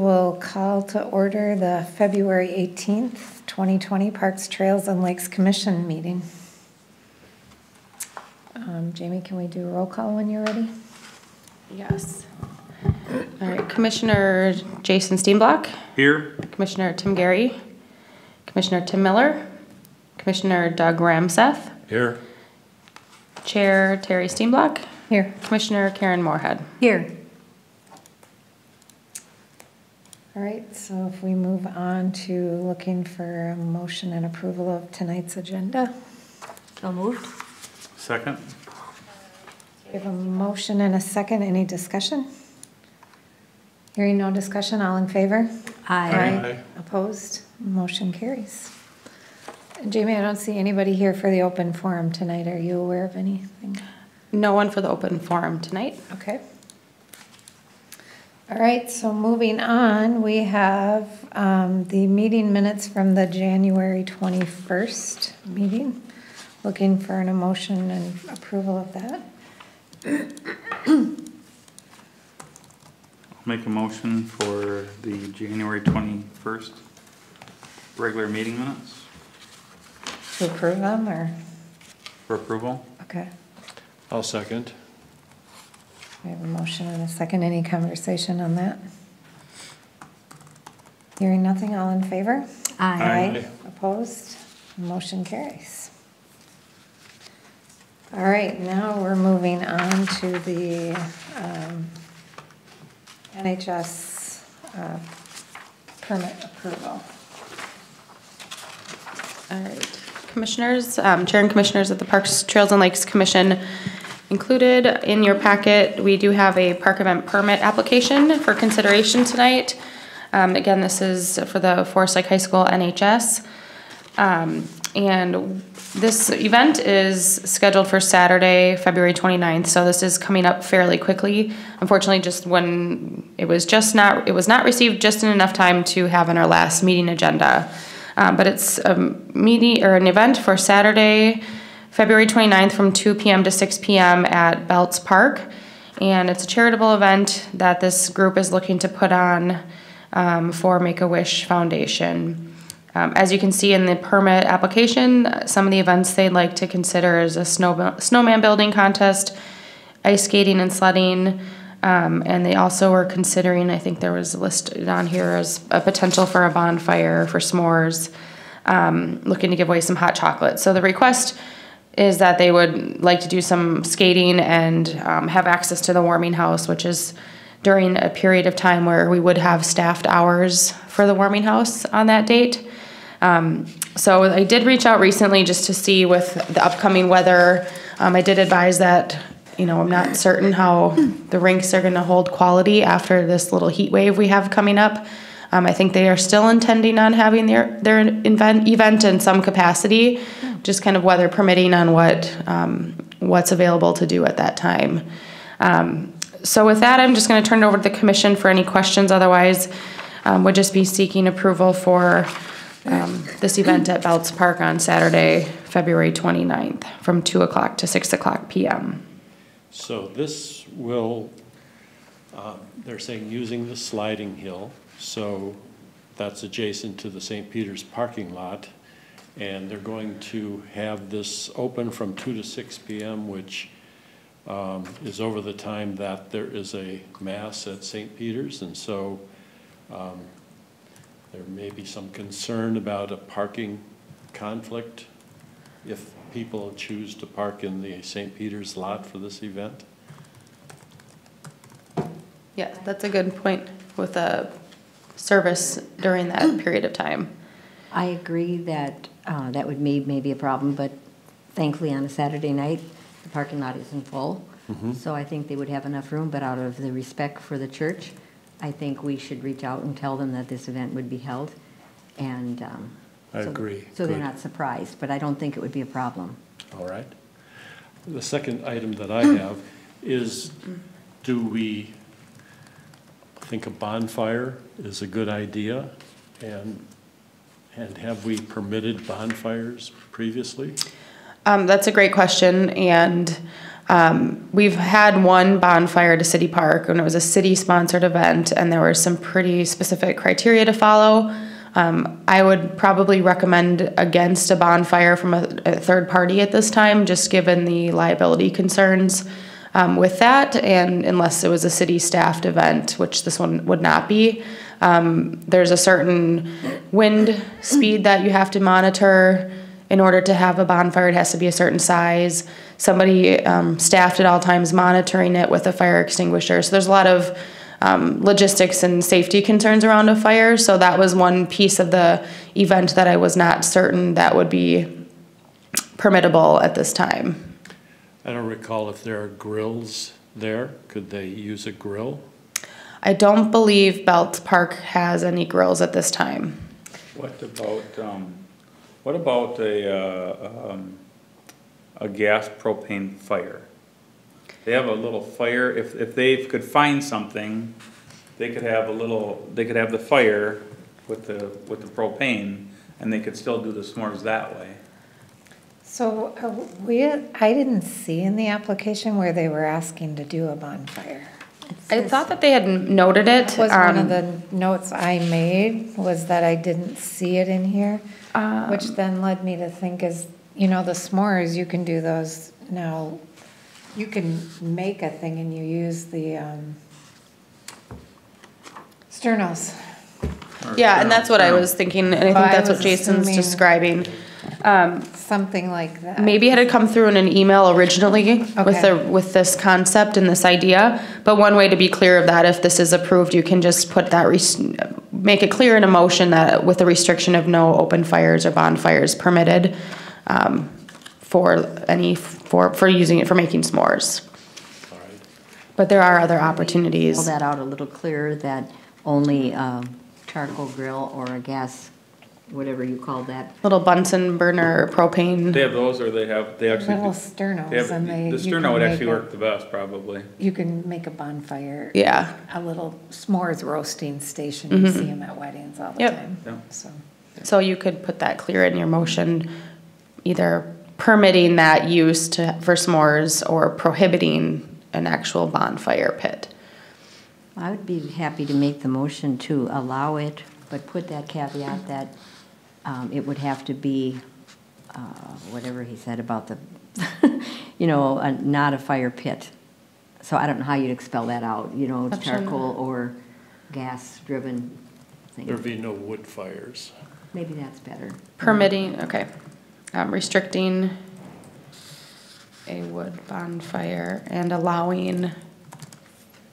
we'll call to order the February 18th, 2020 Parks, Trails, and Lakes Commission meeting. Jamie, can we do a roll call when you're ready? Yes. All right, Commissioner Jason Steenblock. Here. Commissioner Tim Gary. Commissioner Tim Miller. Commissioner Doug Ramseth. Here. Chair Terry Steenblock. Here. Commissioner Karen Moorhead. Here. All right, so if we move on to looking for a motion and approval of tonight's agenda. So moved. Second. We have a motion and a second. Any discussion? Hearing no discussion, all in favor? Aye. Opposed? Motion carries. Jamie, I don't see anybody here for the open forum tonight. Are you aware of anything? No one for the open forum tonight. Okay. All right, so moving on, we have the meeting minutes from the January 21st meeting. Looking for an motion and approval of that. Make a motion for the January 21st regular meeting minutes To approve them, or? for approval. Okay. I'll second. We have a motion and a second. Any conversation on that? Hearing nothing, all in favor? Aye. Opposed? Motion carries. All right, now we're moving on to the NHS permit approval. All right, Commissioners, Chair and Commissioners of the Parks, Trails, and Lakes Commission, included in your packet, we do have a park event permit application for consideration tonight. Again, this is for the Forest Lake High School NHS. And this event is scheduled for Saturday, February 29th, so this is coming up fairly quickly. Unfortunately, just when it was not received just in enough time to have on our last meeting agenda. But it's a meeting or an event for Saturday, February 29th from 2 p.m. to 6 p.m. at Belts Park. And it's a charitable event that this group is looking to put on for Make-A-Wish Foundation. As you can see in the permit application, some of the events they'd like to consider is a snowman building contest, ice skating and sledding, and they also were considering, I think there was listed on here as a potential for a bonfire for s'mores, looking to give away some hot chocolate. So the request is that they would like to do some skating and have access to the warming house, which is during a period of time where we would have staffed hours for the warming house on that date. So I did reach out recently just to see with the upcoming weather. I did advise that, I'm not certain how the rinks are going to hold quality after this little heat wave we have coming up. I think they are still intending on having their event in some capacity, just kind of weather permitting on what's available to do at that time. So with that, I'm just going to turn it over to the commission for any questions. Otherwise, would just be seeking approval for this event at Belts Park on Saturday, February 29th from 2 o'clock to 6 o'clock p.m. So this will, they're saying using the sliding hill. So that's adjacent to the St. Peter's parking lot. And they're going to have this open from 2 to 6 p.m., which is over the time that there is a mass at St. Peter's. And so there may be some concern about a parking conflict if people choose to park in the St. Peter's lot for this event. Yeah, that's a good point with a service during that period of time. I agree that that would be maybe a problem, but thankfully on a Saturday night, the parking lot isn't full. Mm-hmm. So I think they would have enough room, but out of the respect for the church, I think we should reach out and tell them that this event would be held. And I agree. So they're not surprised, but I don't think it would be a problem. All right. The second item that I have is, do we think a bonfire is a good idea? And have we permitted bonfires previously? That's a great question, and We've had one bonfire at a city park, and it was a city-sponsored event, and there were some pretty specific criteria to follow. I would probably recommend against a bonfire from a third party at this time, just given the liability concerns with that, and unless it was a city-staffed event, which this one would not be. There's a certain wind speed that you have to monitor in order to have a bonfire. It has to be a certain size. Somebody staffed at all times monitoring it with a fire extinguisher. So there's a lot of logistics and safety concerns around a fire. So that was one piece of the event that I was not certain that would be permittable at this time. I don't recall if there are grills there. Could they use a grill? I don't believe Belt Park has any grills at this time. What about a gas propane fire? They have a little fire, if they could find something, they could have the fire with the propane, and they could still do the s'mores that way. So I didn't see in the application where they were asking to do a bonfire. I thought that they had noted it. That was one of the notes I made, was that I didn't see it in here, which then led me to think is, the s'mores, you can do those now. You can make a thing and you use the sternos. Yeah, and that's what I was thinking, and I think But I that's what was Jason's assuming- describing. Something like that. Maybe it had come through in an email originally Okay. with this concept and this idea. But one way to be clear of that, if this is approved, you can just put that, make it clear in a motion that with the restriction of no open fires or bonfires permitted for using it for making s'mores. All right. But there are other opportunities. Pull that out a little clearer, that only charcoal grill or a gas, whatever you call that. Little Bunsen burner propane. They have those, or they actually. Little sternos, and The you sterno can would make actually a- work the best, probably. You can make a bonfire. Yeah. A little s'mores roasting station. You see them at weddings all the Yep. time. Yeah. So, So you could put that clear in your motion, either permitting that use for s'mores or prohibiting an actual bonfire pit. I would be happy to make the motion to allow it, but put that caveat that it would have to be, whatever he said about the, not a fire pit. So I don't know how you'd expel that out, Option. charcoal or gas-driven There'd thing. be no wood fires. Maybe that's better. Permitting, okay. Restricting a wood bonfire and allowing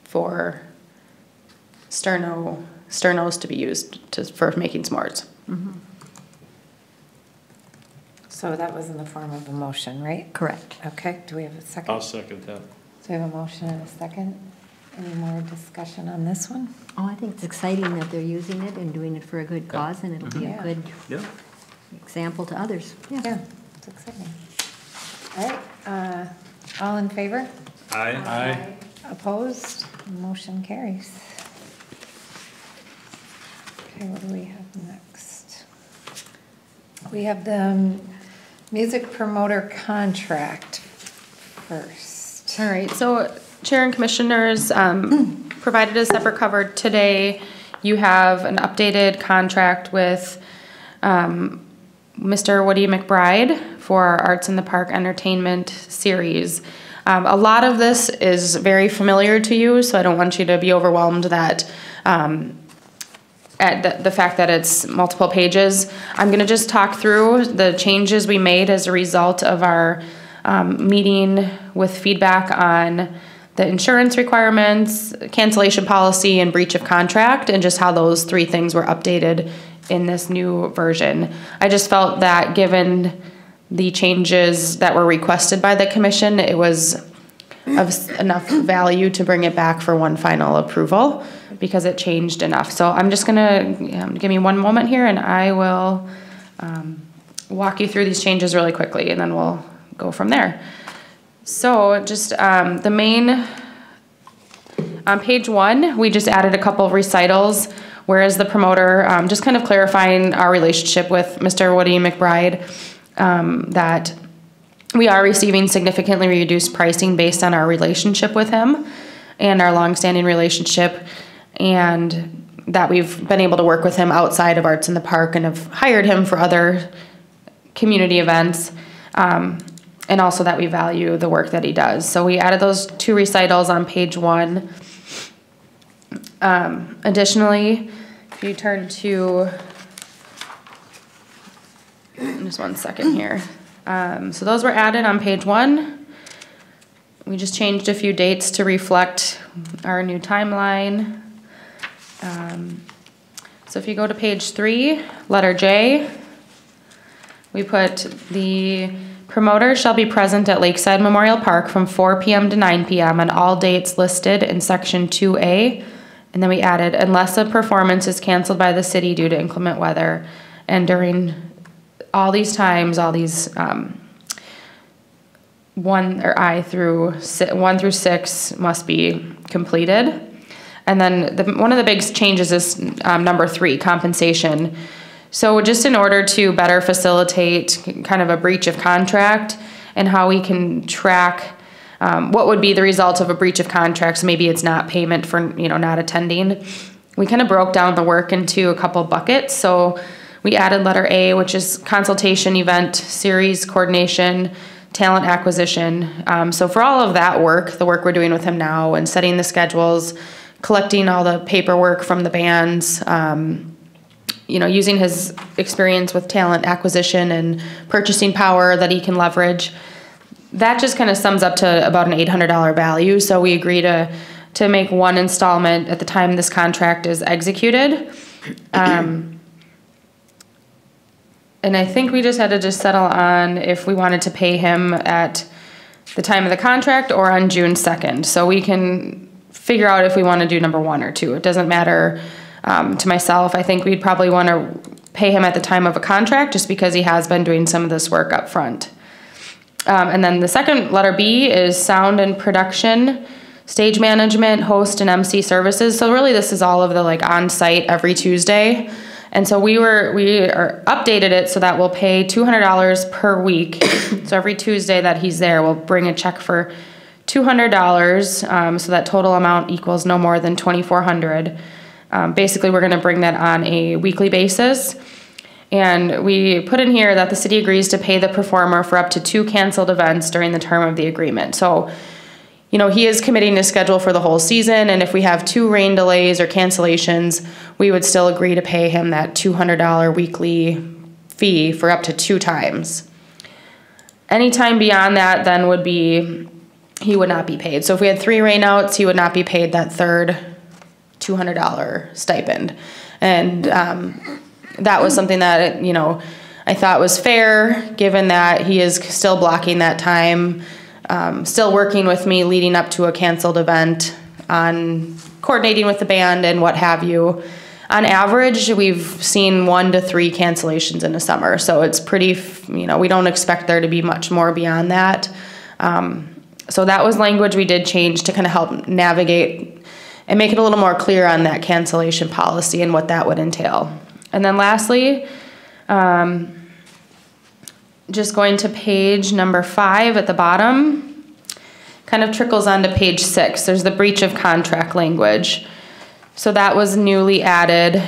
for sternos to be used for making s'mores. so that was in the form of a motion, right? Correct. Okay, do we have a second? I'll second that. So we have a motion and a second. Any more discussion on this one? Oh, I think it's exciting that they're using it and doing it for a good cause, and it'll be a Yeah. good Yeah. example to others. Yeah, it's exciting. All right, all in favor? Aye. Opposed? Motion carries. Okay, what do we have next? We have the music promoter contract first. All right, so Chair and Commissioners, provided a separate cover today. You have an updated contract with Mr. Woody McBride for our Arts in the Park Entertainment Series. A lot of this is very familiar to you, so I don't want you to be overwhelmed that at the fact that it's multiple pages. I'm going to just talk through the changes we made as a result of our meeting with feedback on the insurance requirements, cancellation policy, and breach of contract, and just how those three things were updated in this new version. I just felt that given the changes that were requested by the commission, it was of enough value to bring it back for one final approval because it changed enough. So I'm just gonna, give me one moment here and I will walk you through these changes really quickly and then we'll go from there. So just the main, on page 1, we just added a couple of recitals, whereas the promoter, just kind of clarifying our relationship with Mr. Woody McBride, that we are receiving significantly reduced pricing based on our relationship with him and our longstanding relationship, and that we've been able to work with him outside of Arts in the Park and have hired him for other community events, and also that we value the work that he does. So we added those 2 recitals on page 1. Additionally, if you turn to, just one second here. So those were added on page 1. We just changed a few dates to reflect our new timeline. So if you go to page 3, letter J, we put the promoter shall be present at Lakeside Memorial Park from 4 p.m. to 9 p.m. on all dates listed in section 2A. And then we added, unless a performance is canceled by the city due to inclement weather. And during all these times, all these 1 through 6 must be completed. And then one of the big changes is number 3, compensation. So just in order to better facilitate kind of a breach of contract and how we can track what would be the result of a breach of contract, so maybe it's not payment for not attending, we kind of broke down the work into a couple buckets. So we added letter A, which is consultation, event, series, coordination, talent acquisition. So for all of that work, the work we're doing with him now and setting the schedules, collecting all the paperwork from the bands, using his experience with talent acquisition and purchasing power that he can leverage, that just kind of sums up to about an $800 value. So we agree to make 1 installment at the time this contract is executed. And I think we just had to settle on if we wanted to pay him at the time of the contract or on June 2nd. So we can figure out if we want to do number 1 or 2. It doesn't matter to myself. I think we'd probably want to pay him at the time of a contract just because he has been doing some of this work up front. And then the second, letter B, is sound and production, stage management, host and MC services. So really this is all of the on-site every Tuesday. And so we updated it so that we'll pay $200 per week. So every Tuesday that he's there, we'll bring a check for $200, so that total amount equals no more than $2,400. Basically, we're going to bring that on a weekly basis. And we put in here that the city agrees to pay the performer for up to 2 canceled events during the term of the agreement. So, he is committing to schedule for the whole season, and if we have 2 rain delays or cancellations, we would still agree to pay him that $200 weekly fee for up to 2 times. Any time beyond that then he would not be paid. So if we had 3 rainouts, he would not be paid that third $200 stipend. And that was something that, I thought was fair, given that he is still blocking that time, still working with me leading up to a canceled event, on coordinating with the band and what have you. On average, we've seen 1 to 3 cancellations in a summer. So it's pretty, we don't expect there to be much more beyond that. So that was language we did change to kind of help navigate and make it a little more clear on that cancellation policy and what that would entail. And then lastly, just going to page number 5 at the bottom, kind of trickles onto page 6. There's the breach of contract language. So that was newly added.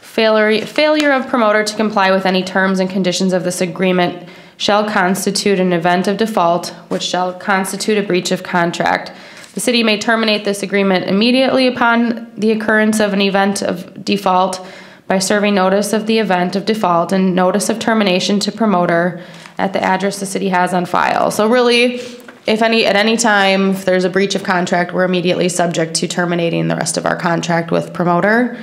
Failure of promoter to comply with any terms and conditions of this agreement shall constitute an event of default, which shall constitute a breach of contract. The city may terminate this agreement immediately upon the occurrence of an event of default by serving notice of the event of default and notice of termination to promoter at the address the city has on file. So really, at any time, if there's a breach of contract, we're immediately subject to terminating the rest of our contract with promoter.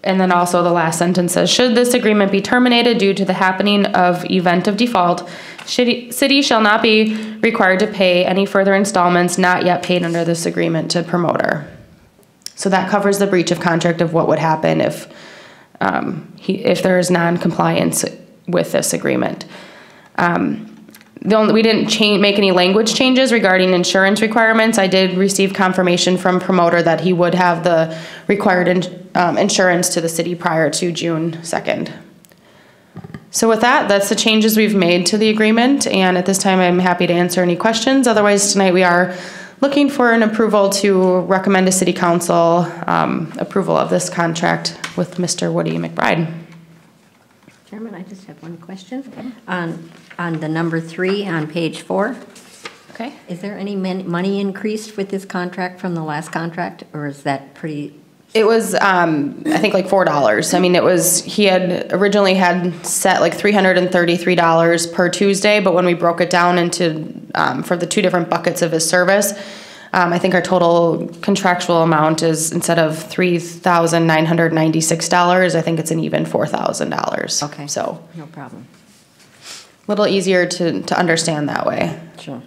And then also the last sentence says, should this agreement be terminated due to the happening of event of default, city shall not be required to pay any further installments not yet paid under this agreement to promoter. So that covers the breach of contract of what would happen if there is non-compliance with this agreement. We didn't make any language changes regarding insurance requirements. I did receive confirmation from promoter that he would have the required insurance to the city prior to June 2nd. So with that, that's the changes we've made to the agreement, and at this time, I'm happy to answer any questions. Otherwise, tonight we are looking for an approval to recommend to City Council approval of this contract with Mr. Woody McBride. Chairman, I just have one question. On the number 3 on page 4, Okay. is there any money increased with this contract from the last contract, or is that pretty? It was, I think like $4. I mean, he had originally had set like $333 per Tuesday, but when we broke it down into, for the 2 different buckets of his service, I think our total contractual amount is, instead of $3,996, I think it's an even $4,000. Okay. So, No problem. a little easier to understand that way. Sure.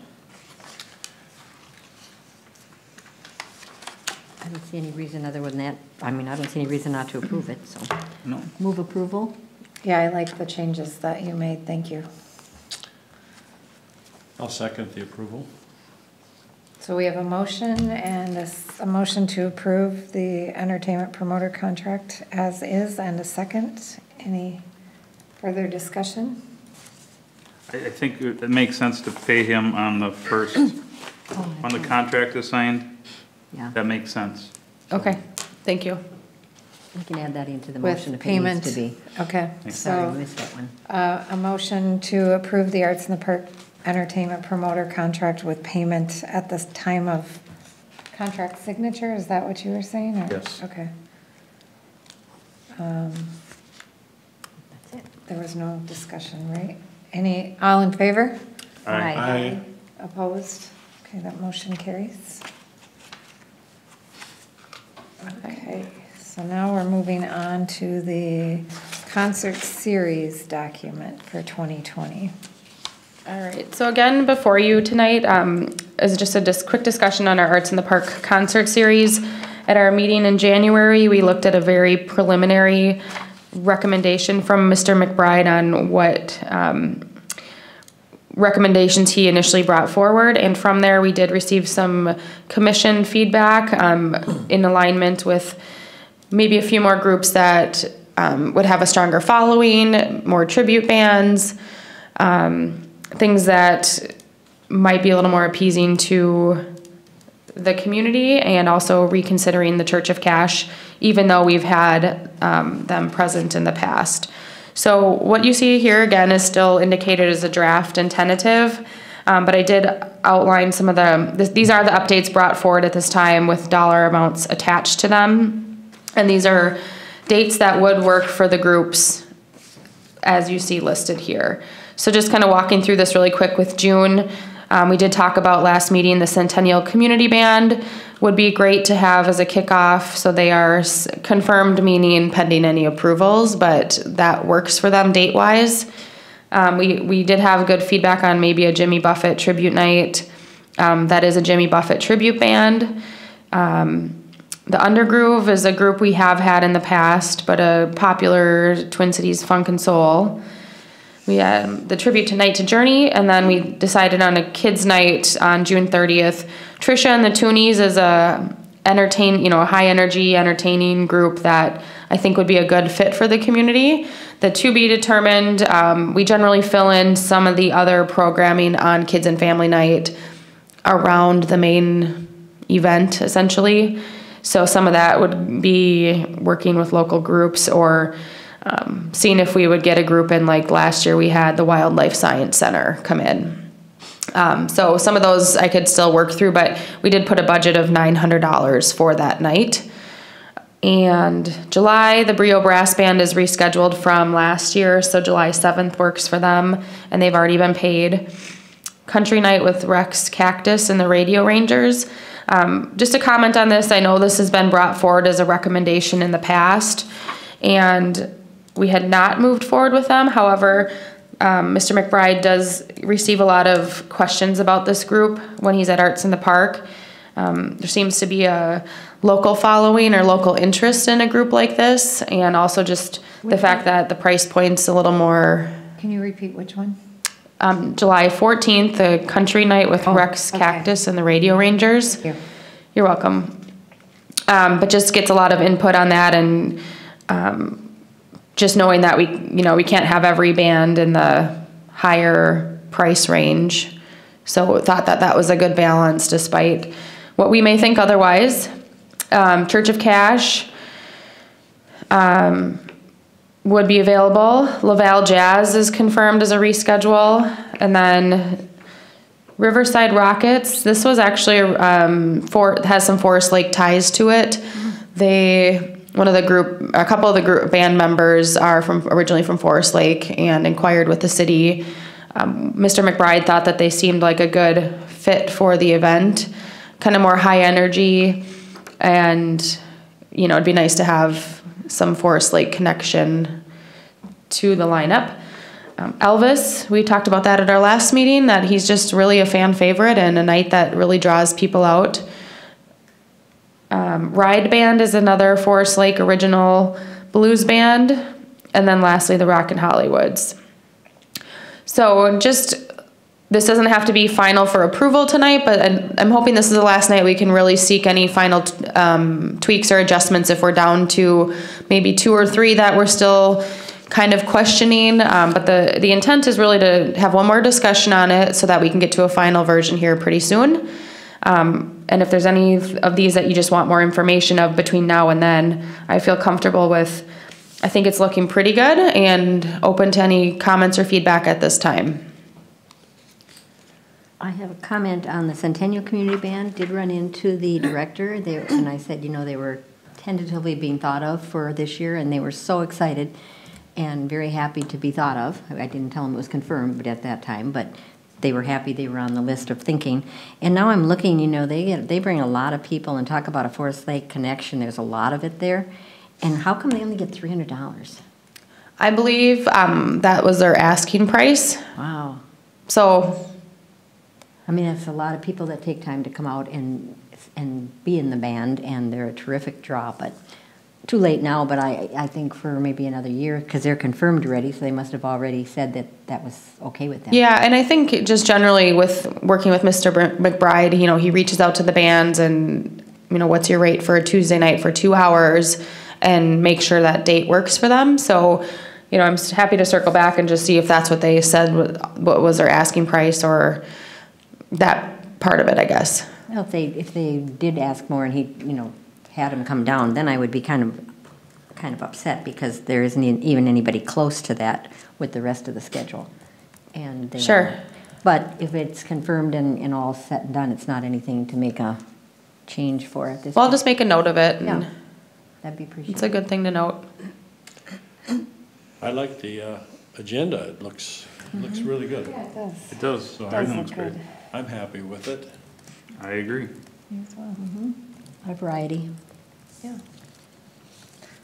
I don't see any reason other than that. I mean, I don't see any reason not to approve it, so. No. Move approval? Yeah, I like the changes that you made, thank you. I'll second the approval. So we have a motion and a motion to approve the entertainment promoter contract as is, and a second. Any further discussion? I think it makes sense to pay him on the first, when the contract is signed. Yeah, That makes sense. Okay, thank you. we can add that into the motion With if it needs payment? to be. Okay, Sorry, I so missed that one. a motion to approve the Arts in the Park entertainment promoter contract with payment at the time of contract signature, is that what you were saying? or- Yes. Okay. That's it. There was no discussion, right? All in favor? Aye. Aye. Opposed? Okay, that motion carries. Okay, so now we're moving on to the concert series document for 2020. All right, so again, before you tonight is just a quick discussion on our Arts in the Park concert series. At our meeting in January, we looked at a very preliminary recommendation from Mr. McBride on what recommendations he initially brought forward, and from there we did receive some commission feedback in alignment with maybe a few more groups that would have a stronger following, more tribute bands, things that might be a little more appeasing to the community, and also reconsidering the Church of Cash, even though we've had them present in the past. So what you see here again is still indicated as a draft and tentative, but I did outline some of these are the updates brought forward at this time with dollar amounts attached to them. And these are dates that would work for the groups as you see listed here. So just kind of walking through this really quick with June. We did talk about last meeting, the Centennial Community Band would be great to have as a kickoff. So they are confirmed, meaning pending any approvals, but that works for them date-wise. We did have good feedback on maybe a Jimmy Buffett tribute night. That is a Jimmy Buffett tribute band. The Undergroove is a group we have had in the past, but a popular Twin Cities funk and soul. We had the tribute tonight to Journey, and then we decided on a kids' night on June 30th. Trisha and the Toonies is a high energy, entertaining group that I think would be a good fit for the community. The to be determined, we generally fill in some of the other programming on Kids and Family Night around the main event, essentially. So some of that would be working with local groups or seeing if we would get a group in, like last year we had the Wildlife Science Center come in. So some of those I could still work through, but we did put a budget of $900 for that night. And July, the Brio Brass Band is rescheduled from last year, so July 7th works for them, and they've already been paid. Country Night with Rex Cactus and the Radio Rangers. Just to comment on this, I know this has been brought forward as a recommendation in the past, and we had not moved forward with them. However, Mr. McBride does receive a lot of questions about this group when he's at Arts in the Park. There seems to be a local following or local interest in a group like this, and also just the fact that the price point's a little more. Can you repeat which one? July 14th, the Country Night with Rex okay. Cactus and the Radio Rangers. Thank you. You're welcome. But just gets a lot of input on that, and just knowing that we can't have every band in the higher price range. So thought that that was a good balance despite what we may think otherwise. Church of Cash would be available. Laval Jazz is confirmed as a reschedule. And then Riverside Rockets, this was actually has some Forest Lake ties to it. A couple of the group band members are originally from Forest Lake and inquired with the city. Mr. McBride thought that they seemed like a good fit for the event, kind of more high energy, and it'd be nice to have some Forest Lake connection to the lineup. Elvis, we talked about that at our last meeting, that he's just really a fan favorite and a night that really draws people out. Ride Band is another Forest Lake original blues band. And then lastly, the Rockin' Hollywoods. So this doesn't have to be final for approval tonight, but I'm hoping this is the last night we can really seek any final tweaks or adjustments if we're down to maybe 2 or 3 that we're still kind of questioning. But the intent is really to have one more discussion on it so that we can get to a final version here pretty soon. And if there's any of these that you just want more information of between now and then, I feel comfortable with, I think it's looking pretty good and open to any comments or feedback at this time. I have a comment on the Centennial Community Band. Did run into the director there, and I said, they were tentatively being thought of for this year, and they were so excited and very happy to be thought of. I didn't tell them it was confirmed, but at that time, but they were happy they were on the list of thinking. And now I'm looking, they bring a lot of people and talk about a Forest Lake connection. There's a lot of it there. And how come they only get $300? I believe that was their asking price. Wow. So, I mean, that's a lot of people that take time to come out and be in the band, and they're a terrific draw. But too late now, but I think for maybe another year, because they're confirmed already, so they must have already said that was okay with them. yeah, and I think just generally with working with Mr. McBride, he reaches out to the bands and, what's your rate for a Tuesday night for 2 hours, and make sure that date works for them. So, I'm happy to circle back and just see if that's what they said, what was their asking price, or that part of it, I guess. Well, if they did ask more and he, had him come down, then I would be kind of upset, because there isn't even anybody close to that with the rest of the schedule. And they Sure. But if it's confirmed and all set and done, it's not anything to make a change for at this Well, I'll time. just make a note of it. Yeah, And that'd be appreciated. it's a good thing to note. I like the agenda. It looks really good. Yeah, it does. It does, So everything looks great. I'm happy with it. I agree. A variety. Yeah.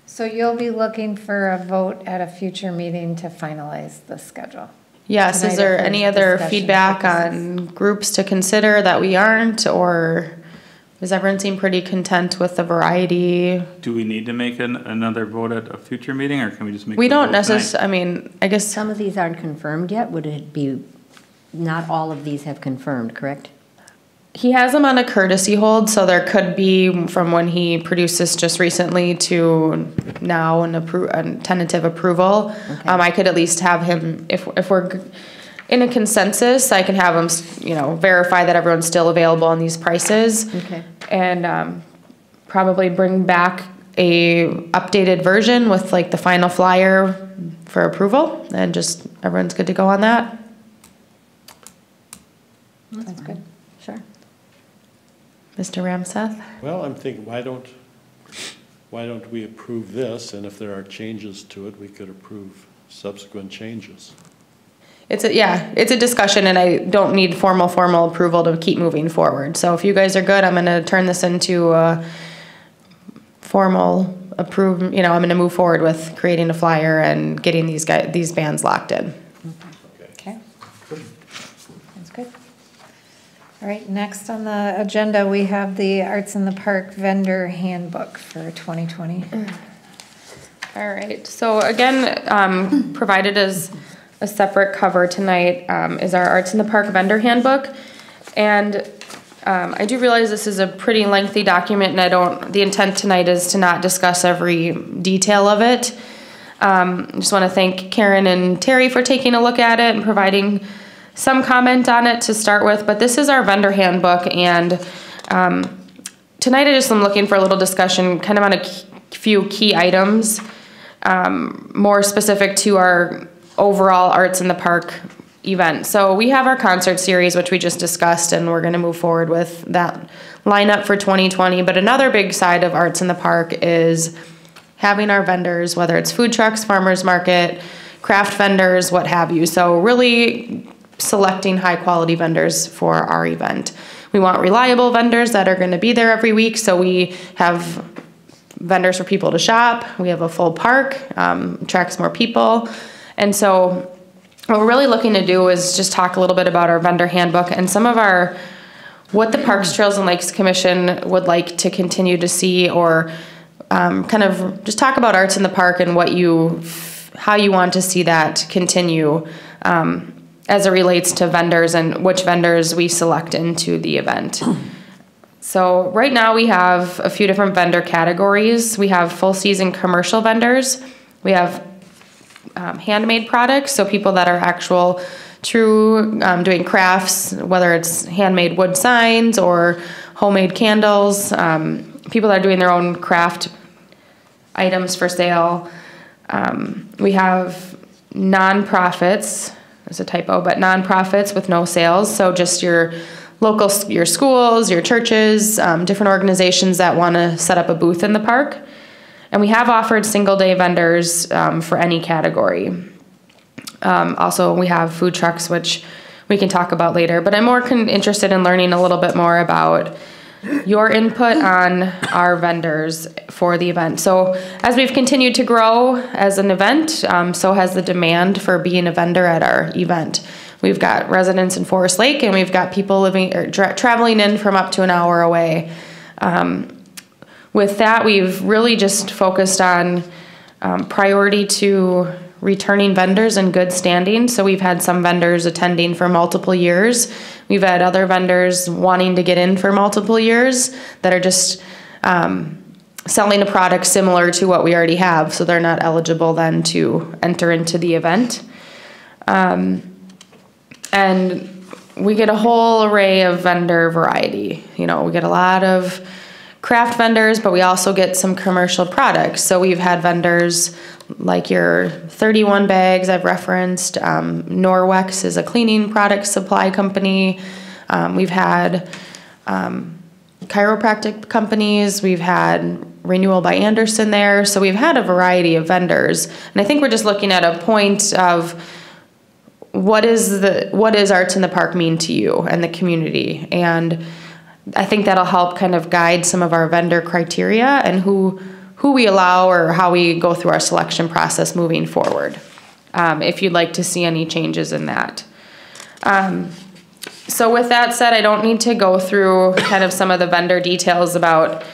So you'll be looking for a vote at a future meeting to finalize the schedule? Yes, Tonight is there if any there's other discussion feedback purposes. on groups to consider that we aren't, or does everyone seem pretty content with the variety? Do we need to make another vote at a future meeting, or can we just make? We the don't vote tonight? necessarily, I guess, Some of these aren't confirmed yet. Would it be, not all of these have confirmed, correct? he has them on a courtesy hold, so there could be from when he produced this just recently to now a tentative approval. Okay. I could at least have him, if we're in a consensus, I can have him, verify that everyone's still available on these prices. Okay. And probably bring back a updated version with like the final flyer for approval, and just everyone's good to go on that. That's good. Sure. Mr. Ramseth? Well, I'm thinking, why don't we approve this, and if there are changes to it, we could approve subsequent changes. It's a discussion, and I don't need formal approval to keep moving forward. So if you guys are good, I'm gonna turn this into a formal I'm gonna move forward with creating a flyer and getting these bands locked in. Okay. Sounds good. All right, next on the agenda, we have the Arts in the Park vendor handbook for 2020. All right, so again, provided as a separate cover tonight is our Arts in the Park vendor handbook. And I do realize this is a pretty lengthy document, and the intent tonight is to not discuss every detail of it. Just want to thank Karen and Terry for taking a look at it and providing some comment on it to start with. But this is our vendor handbook, and tonight I just am looking for a little discussion kind of on a few key items, more specific to our overall Arts in the Park event. So we have our concert series, which we just discussed, and we're going to move forward with that lineup for 2020. But another big side of Arts in the Park is having our vendors, whether it's food trucks, farmers market, craft vendors, what have you. So really selecting high quality vendors for our event. We want reliable vendors that are going to be there every week. So we have vendors for people to shop. We have a full park, attracts more people. And so what we're really looking to do is just talk a little bit about our vendor handbook and some of what the Parks, Trails, and Lakes Commission would like to continue to see, or kind of just talk about Arts in the Park and how you want to see that continue as it relates to vendors and which vendors we select into the event. So right now we have a few different vendor categories. We have full season commercial vendors. We have handmade products, so people that are actual true doing crafts, whether it's handmade wood signs or homemade candles, people that are doing their own craft items for sale. We have nonprofits, there's a typo, but nonprofits with no sales, so just your schools, your churches, different organizations that want to set up a booth in the park. And we have offered single day vendors for any category. Also, we have food trucks, which we can talk about later. But I'm more interested in learning a little bit more about your input on our vendors for the event. So as we've continued to grow as an event, so has the demand for being a vendor at our event. We've got residents in Forest Lake, and we've got people traveling in from up to an hour away. With that, we've really just focused on priority to returning vendors in good standing. So we've had some vendors attending for multiple years. We've had other vendors wanting to get in for multiple years that are just selling a product similar to what we already have, so they're not eligible then to enter into the event. And we get a whole array of vendor variety. We get a lot of craft vendors, but we also get some commercial products. So we've had vendors like your 31 bags I've referenced. Norwex is a cleaning product supply company. We've had chiropractic companies. We've had Renewal by Anderson there. So we've had a variety of vendors. And I think we're just looking at a point of what is Arts in the Park mean to you and the community. And I think that'll help kind of guide some of our vendor criteria and who we allow or how we go through our selection process moving forward, if you'd like to see any changes in that. So with that said, I don't need to go through kind of some of the vendor details about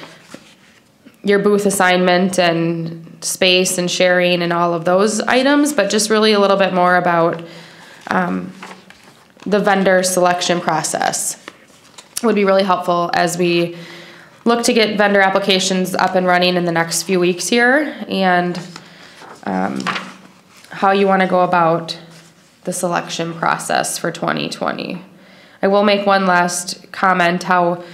your booth assignment and space and sharing and all of those items, but just really a little bit more about the vendor selection process would be really helpful as we look to get vendor applications up and running in the next few weeks here, and how you want to go about the selection process for 2020. I will make one last comment how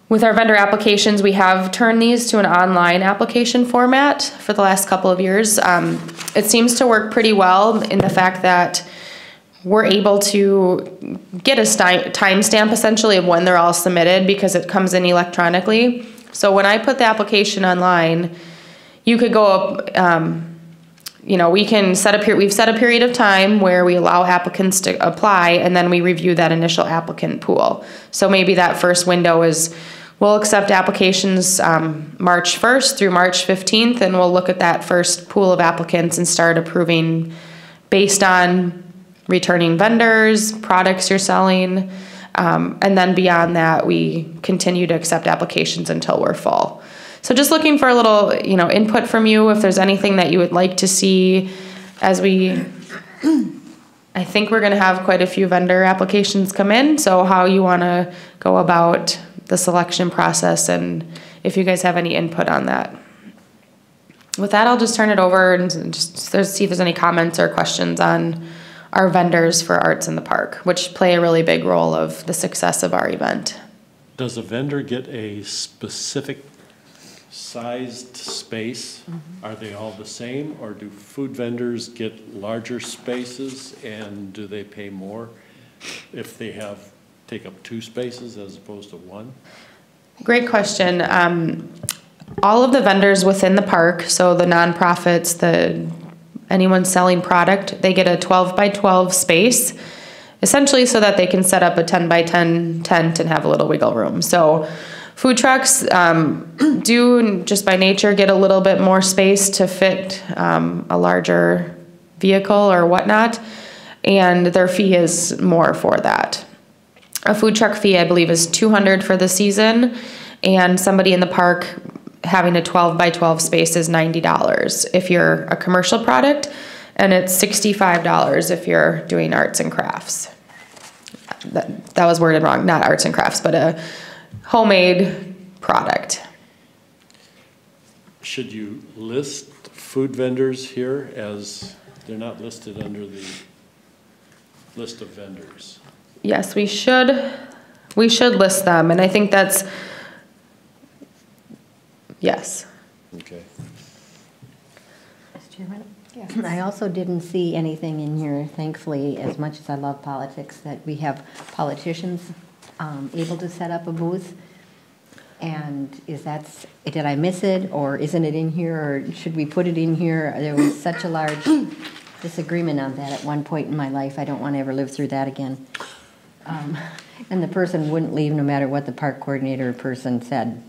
with our vendor applications, we have turned these to an online application format for the last couple of years. It seems to work pretty well in the fact that we're able to get a timestamp essentially of when they're all submitted because it comes in electronically. So when I put the application online, you could go up, we can we've set a period of time where we allow applicants to apply, and then we review that initial applicant pool. So maybe that first window we'll accept applications March 1st through March 15th, and we'll look at that first pool of applicants and start approving based on returning vendors, products you're selling, and then beyond that, we continue to accept applications until we're full. So just looking for a little, input from you if there's anything that you would like to see as I think we're going to have quite a few vendor applications come in, so how you want to go about the selection process and if you guys have any input on that. With that, I'll just turn it over and just see if there's any comments or questions on our vendors for Arts in the Park, which play a really big role of the success of our event. Does a vendor get a specific sized space? Are they all the same, or do food vendors get larger spaces, and do they pay more if they take up 2 spaces as opposed to 1? Great question. All of the vendors within the park, so the nonprofits, anyone selling product, they get a 12 by 12 space, essentially so that they can set up a 10 by 10 tent and have a little wiggle room. So food trucks do, just by nature, get a little bit more space to fit a larger vehicle or whatnot, and their fee is more for that. A food truck fee, I believe, is $200 for the season, and somebody in the park having a 12 by 12 space is $90 if you're a commercial product, and it's $65 if you're doing arts and crafts. That was worded wrong, not arts and crafts, but a homemade product. Should you list food vendors here, as they're not listed under the list of vendors? Yes, we should list them, and I think that's, yes. Okay. Mr. Chairman? I also didn't see anything in here, thankfully, as much as I love politics, that we have politicians able to set up a booth. And did I miss it, or isn't it in here, or should we put it in here? There was such a large disagreement on that at one point in my life. I don't want to ever live through that again. And the person wouldn't leave no matter what the park coordinator person said.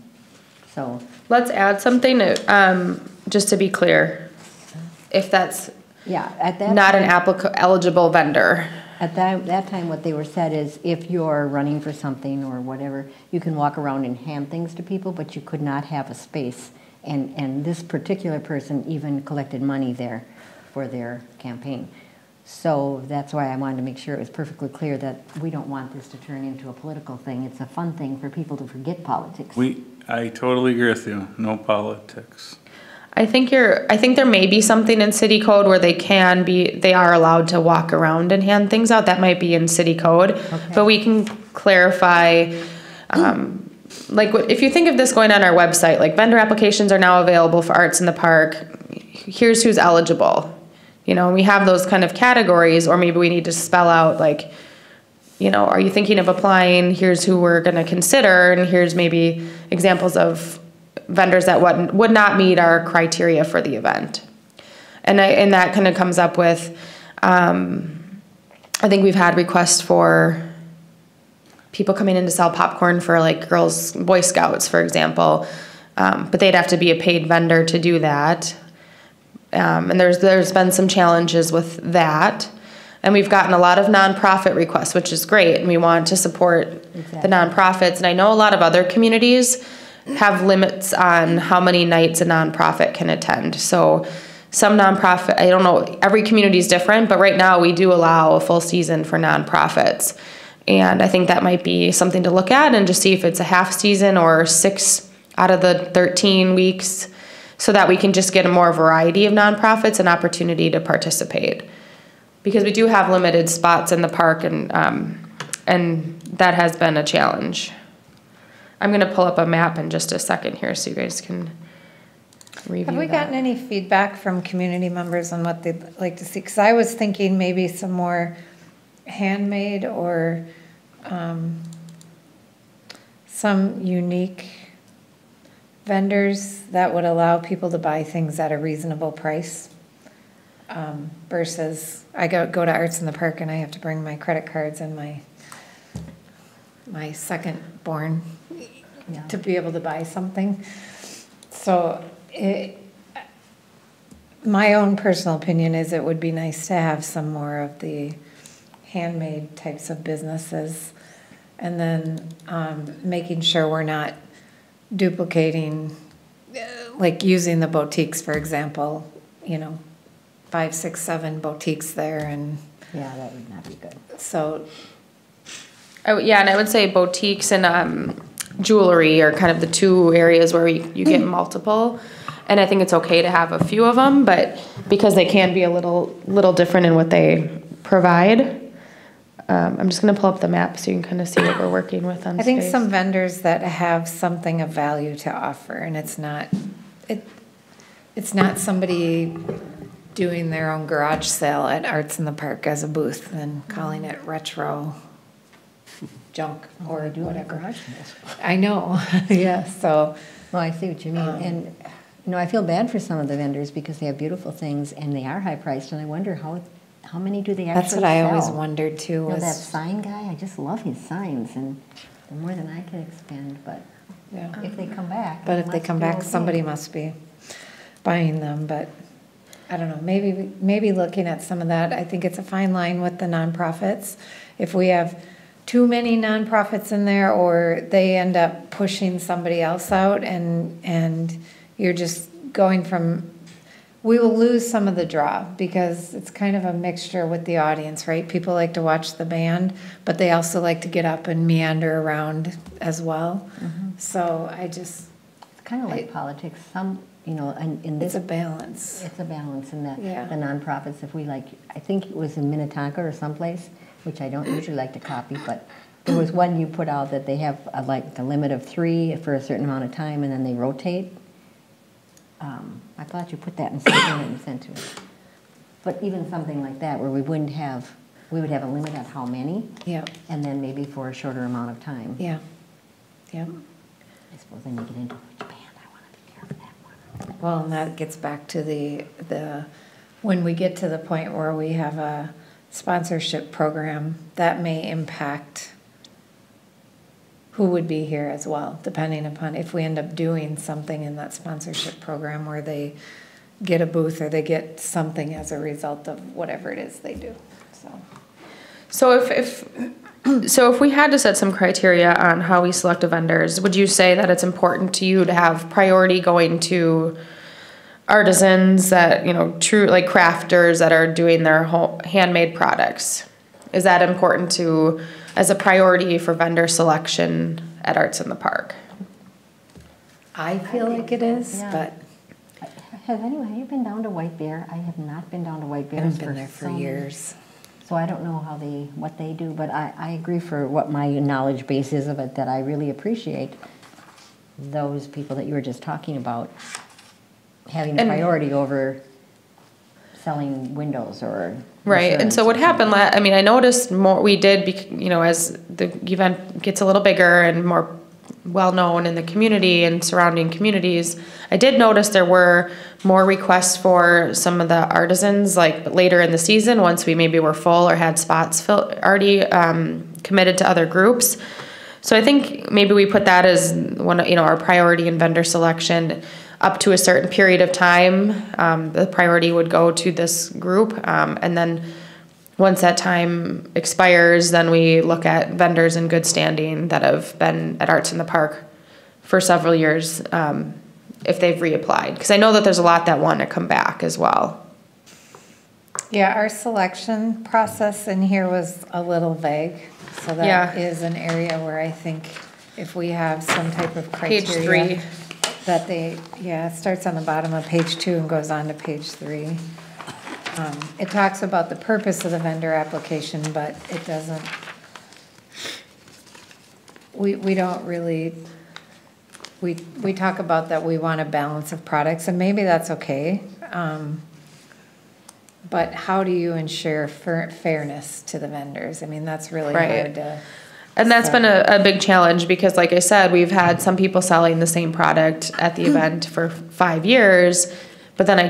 So Let's add something, just to be clear, if that's at that not time, an eligible vendor. At that time, what they were said is, if you're running for something or whatever, you can walk around and hand things to people, but you could not have a space. And this particular person even collected money there for their campaign. So that's why I wanted to make sure it was perfectly clear that we don't want this to turn into a political thing. It's a fun thing for people to forget politics. I totally agree with you, no politics. I think there may be something in city code where they are allowed to walk around and hand things out. That might be in city code, but we can clarify, like if you think of this going on our website, like vendor applications are now available for Arts in the Park. Here's who's eligible. We have those kind of categories, or maybe we need to spell out like, are you thinking of applying? Here's who we're going to consider, and here's maybe examples of vendors that would not meet our criteria for the event. And that kind of comes up with, I think we've had requests for people coming in to sell popcorn for like girls, Boy Scouts, for example, but they'd have to be a paid vendor to do that. And there's been some challenges with that. And we've gotten a lot of nonprofit requests, which is great, and we want to support the nonprofits. And I know a lot of other communities have limits on how many nights a nonprofit can attend. So some nonprofit, I don't know, every community is different, but right now we do allow a full season for nonprofits. And I think that might be something to look at and just see if it's a half season or 6 out of the 13 weeks, so that we can just get a more variety of nonprofits and opportunity to participate. Because we do have limited spots in the park, and that has been a challenge. I'm going to pull up a map in just a second here so you guys can review Have we gotten any feedback from community members on what they'd like to see? Because I was thinking maybe some more handmade or some unique vendors that would allow people to buy things at a reasonable price, versus I go to Arts in the Park and I have to bring my credit cards and my second born to be able to buy something. So my own personal opinion is it would be nice to have some more of the handmade types of businesses, and then making sure we're not duplicating, like using the boutiques, for example, 5, 6, 7 boutiques there, and Yeah, that would not be good. so and I would say boutiques and jewelry are kind of the two areas where you get multiple. And I think it's okay to have a few of them, but because they can be a little different in what they provide. I'm just gonna pull up the map so you can kind of see what we're working with on I think space. some vendors that have something of value to offer, and it's not somebody doing their own garage sale at Arts in the Park as a booth and calling it retro junk or whatever. I know, yeah, so. Well, I see what you mean. And, I feel bad for some of the vendors because they have beautiful things and they are high priced, and I wonder how many do they actually That's what I always sell? wondered too, That was, sign guy, I just love his signs, and they're more than I can expend, but yeah. if they come back. But if they must come be back, okay. somebody must be buying them, but I don't know, maybe looking at some of that. I think it's a fine line with the nonprofits. If we have too many nonprofits in there, or they end up pushing somebody else out, and you're just going from, we will lose some of the draw, because it's kind of a mixture with the audience, right? People like to watch the band, but they also like to get up and meander around as well. So It's kind of like politics. Some, in this. it's a balance. It's a balance in that Yeah. the nonprofits, if we I think it was in Minnetonka or someplace, which I don't usually like to copy, but there was one you put out that they have a limit of 3 for a certain amount of time, and then they rotate. I thought you put that in something that you sent to us. But even something like that, where we would have a limit on how many, Yeah, and then maybe for a shorter amount of time. yeah, yeah. I suppose then you get into which band I want to be there for that one. Well, and that gets back to when we get to the point where we have a sponsorship program, that may impact who would be here as well, depending upon if we end up doing something in that sponsorship program where they get a booth or they get something as a result of whatever it is they do, so. So if we had to set some criteria on how we select the vendors, would you say that it's important to you to have priority going to artisans that, true, like crafters that are doing their whole handmade products? Is that important as a priority for vendor selection at Arts in the Park? I feel like it is, Yeah. but Have you been down to White Bear? I have not been down to White I Bear. haven't been there for years. So I don't know what they do, but I agree for what my knowledge base is of it, that I really appreciate those people that you were just talking about having And- priority over selling windows or Right, and so what happened, I noticed more, we did, as the event gets a little bigger and more well-known in the community and surrounding communities, I did notice there were more requests for some of the artisans, like later in the season, once we maybe were full or had spots already committed to other groups. So I think maybe we put that as one, our priority in vendor selection. Up to a certain period of time, the priority would go to this group, and then once that time expires, then we look at vendors in good standing that have been at Arts in the Park for several years, if they've reapplied. Because I know that there's a lot that want to come back as well. Yeah, our selection process in here was a little vague, so that Yeah. is an area where I think if we have some type of Page criteria. 3. That it starts on the bottom of page 2 and goes on to page 3. It talks about the purpose of the vendor application, but it doesn't, we don't really, we talk about that we want a balance of products, and maybe that's okay. But how do you ensure fairness to the vendors? I mean, that's really Right. hard to. And that's been a big challenge because, like I said, we've had some people selling the same product at the event for 5 years, but then I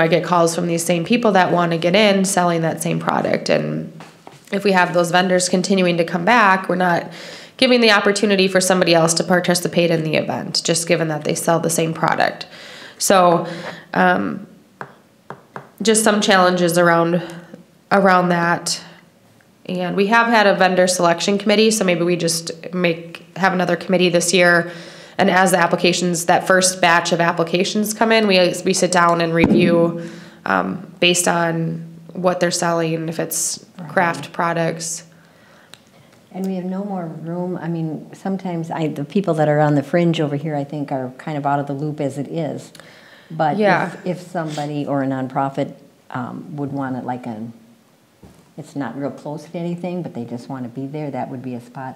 get calls from these same people that want to get in selling that same product. And if we have those vendors continuing to come back, we're not giving the opportunity for somebody else to participate in the event, just given that they sell the same product. So, just some challenges around that. And we have had a vendor selection committee, so maybe we just have another committee this year. And as the applications, that first batch of applications come in, we sit down and review based on what they're selling, if it's craft products. And we have no more room. I mean, sometimes the people that are on the fringe over here, I think, are kind of out of the loop as it is. But Yeah. if somebody or a nonprofit would want it it's not real close to anything, but they just want to be there, that would be a spot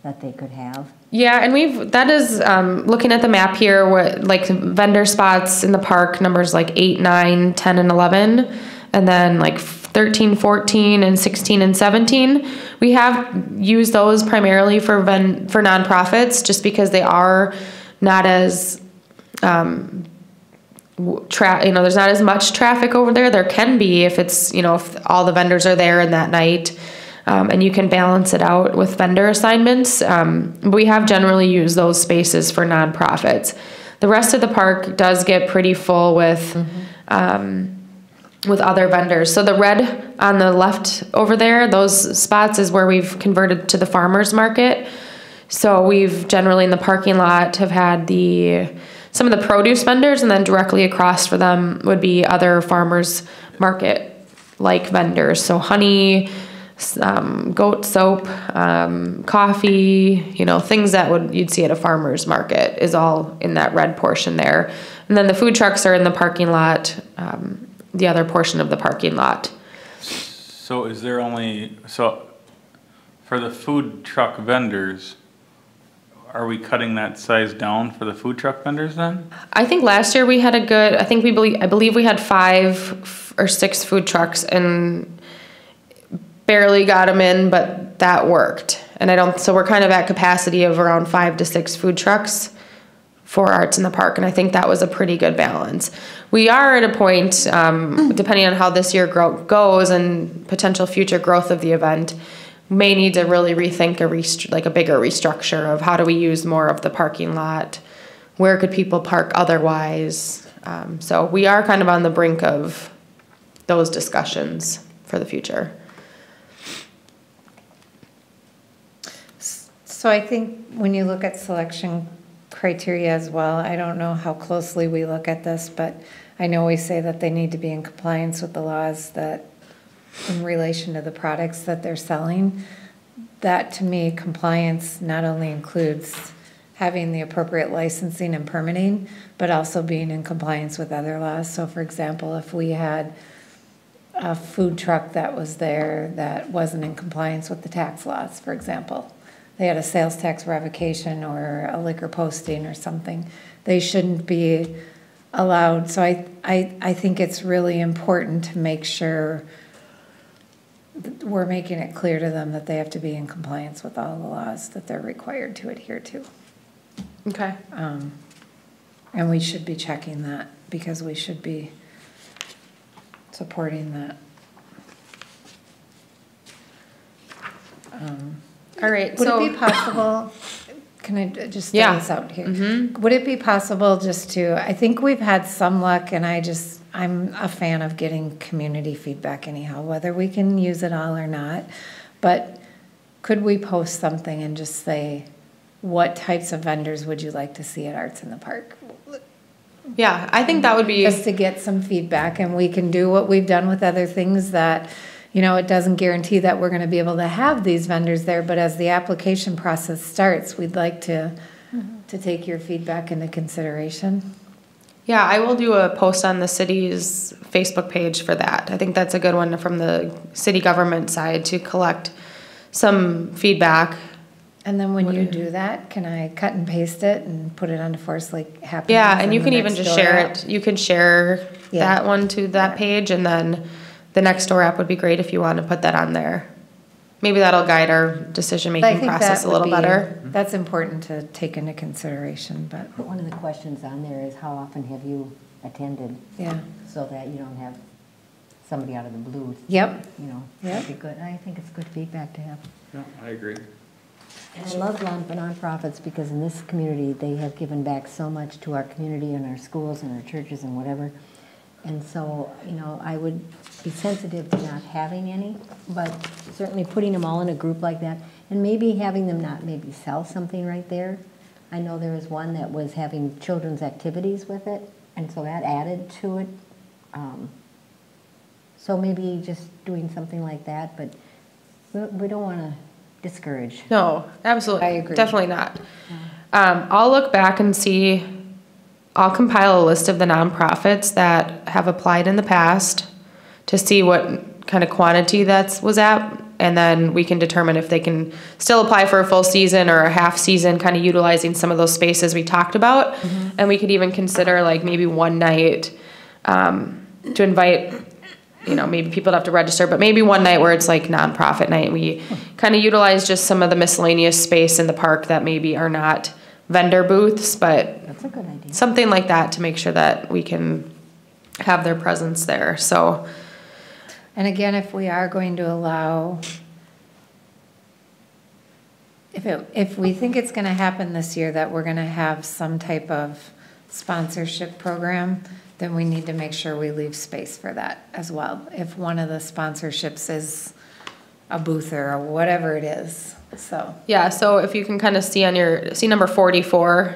that they could have. Yeah, and that is, looking at the map here, what, like vendor spots in the park, numbers like 8, 9, 10, and 11, and then like 13, 14, and 16, and 17. We have used those primarily for nonprofits, just because they are not as, there's not as much traffic over there. There can be if it's, if all the vendors are there in that night. And you can balance it out with vendor assignments. We have generally used those spaces for nonprofits. The rest of the park does get pretty full with other vendors. So the red on the left over there, those spots is where we've converted to the farmers market. So we've generally in the parking lot have had some of the produce vendors, and then directly across for them would be other farmers market like vendors. So honey, goat soap, coffee, things that you'd see at a farmer's market is all in that red portion there. And then the food trucks are in the parking lot, the other portion of the parking lot. So is there for the food truck vendors, are we cutting that size down for the food truck vendors then? I think last year we had I believe we had 5 or 6 food trucks and barely got them in, but that worked. And so we're kind of at capacity of around 5 to 6 food trucks for Arts in the Park, and I think that was a pretty good balance. We are at a point, depending on how this year goes and potential future growth of the event, may need to really rethink a bigger restructure of how do we use more of the parking lot, where could people park otherwise. So we are kind of on the brink of those discussions for the future. So I think when you look at selection criteria as well, I don't know how closely we look at this, but I know we say that they need to be in compliance with the laws that in relation to the products that they're selling. That to me, compliance not only includes having the appropriate licensing and permitting, but also being in compliance with other laws. So for example, if we had a food truck that was there that wasn't in compliance with the tax laws, for example, they had a sales tax revocation or a liquor posting or something, they shouldn't be allowed. So I think it's really important to make sure we're making it clear to them that they have to be in compliance with all the laws that they're required to adhere to. Okay. And we should be checking that because we should be supporting that. All right. Would it be possible, can I just throw this out here? Mm-hmm. Would it be possible just I think we've had some luck, and I'm a fan of getting community feedback anyhow, whether we can use it all or not. But could we post something and just say, what types of vendors would you like to see at Arts in the Park? Yeah, I think that would be... Just to get some feedback, and we can do what we've done with other things that, it doesn't guarantee that we're going to be able to have these vendors there, but as the application process starts, we'd like to take your feedback into consideration. Yeah, I will do a post on the city's Facebook page for that. I think that's a good one from the city government side to collect some feedback. And then when you do that, can I cut and paste it and put it onto Forest Lake Happenings? Yeah, and you can even just share it. You can share that one to that page, and then the Nextdoor app would be great if you want to put that on there. Maybe that'll guide our decision-making process a little better. That's important to take into consideration, but. One of the questions on there is how often have you attended? Yeah. So that you don't have somebody out of the blue. Yep. That'd be good. I think it's good feedback to have. No, I agree. And I love nonprofits because in this community, they have given back so much to our community and our schools and our churches and whatever. And so, I would be sensitive to not having any, but certainly putting them all in a group like that, and maybe having them not maybe sell something right there. I know there was one that was having children's activities with it, and so that added to it. So maybe just doing something like that, but we don't want to discourage. No, absolutely. I agree. Definitely not. I'll look back and see, I'll compile a list of the nonprofits that have applied in the past to see what kind of quantity that was at. And then we can determine if they can still apply for a full season or a half season, kind of utilizing some of those spaces we talked about. And we could even consider like maybe one night to invite, maybe people have to register, but maybe one night where it's like nonprofit night. We kind of utilize just some of the miscellaneous space in the park that maybe are not vendor booths, but That's a good idea. something like that to make sure that we can have their presence there. So, And again, if we are going to allow, if we think it's gonna happen this year, that we're gonna have some type of sponsorship program, then we need to make sure we leave space for that as well. If one of the sponsorships is a boother or whatever it is, so. yeah, so if you can kind of see on see number 44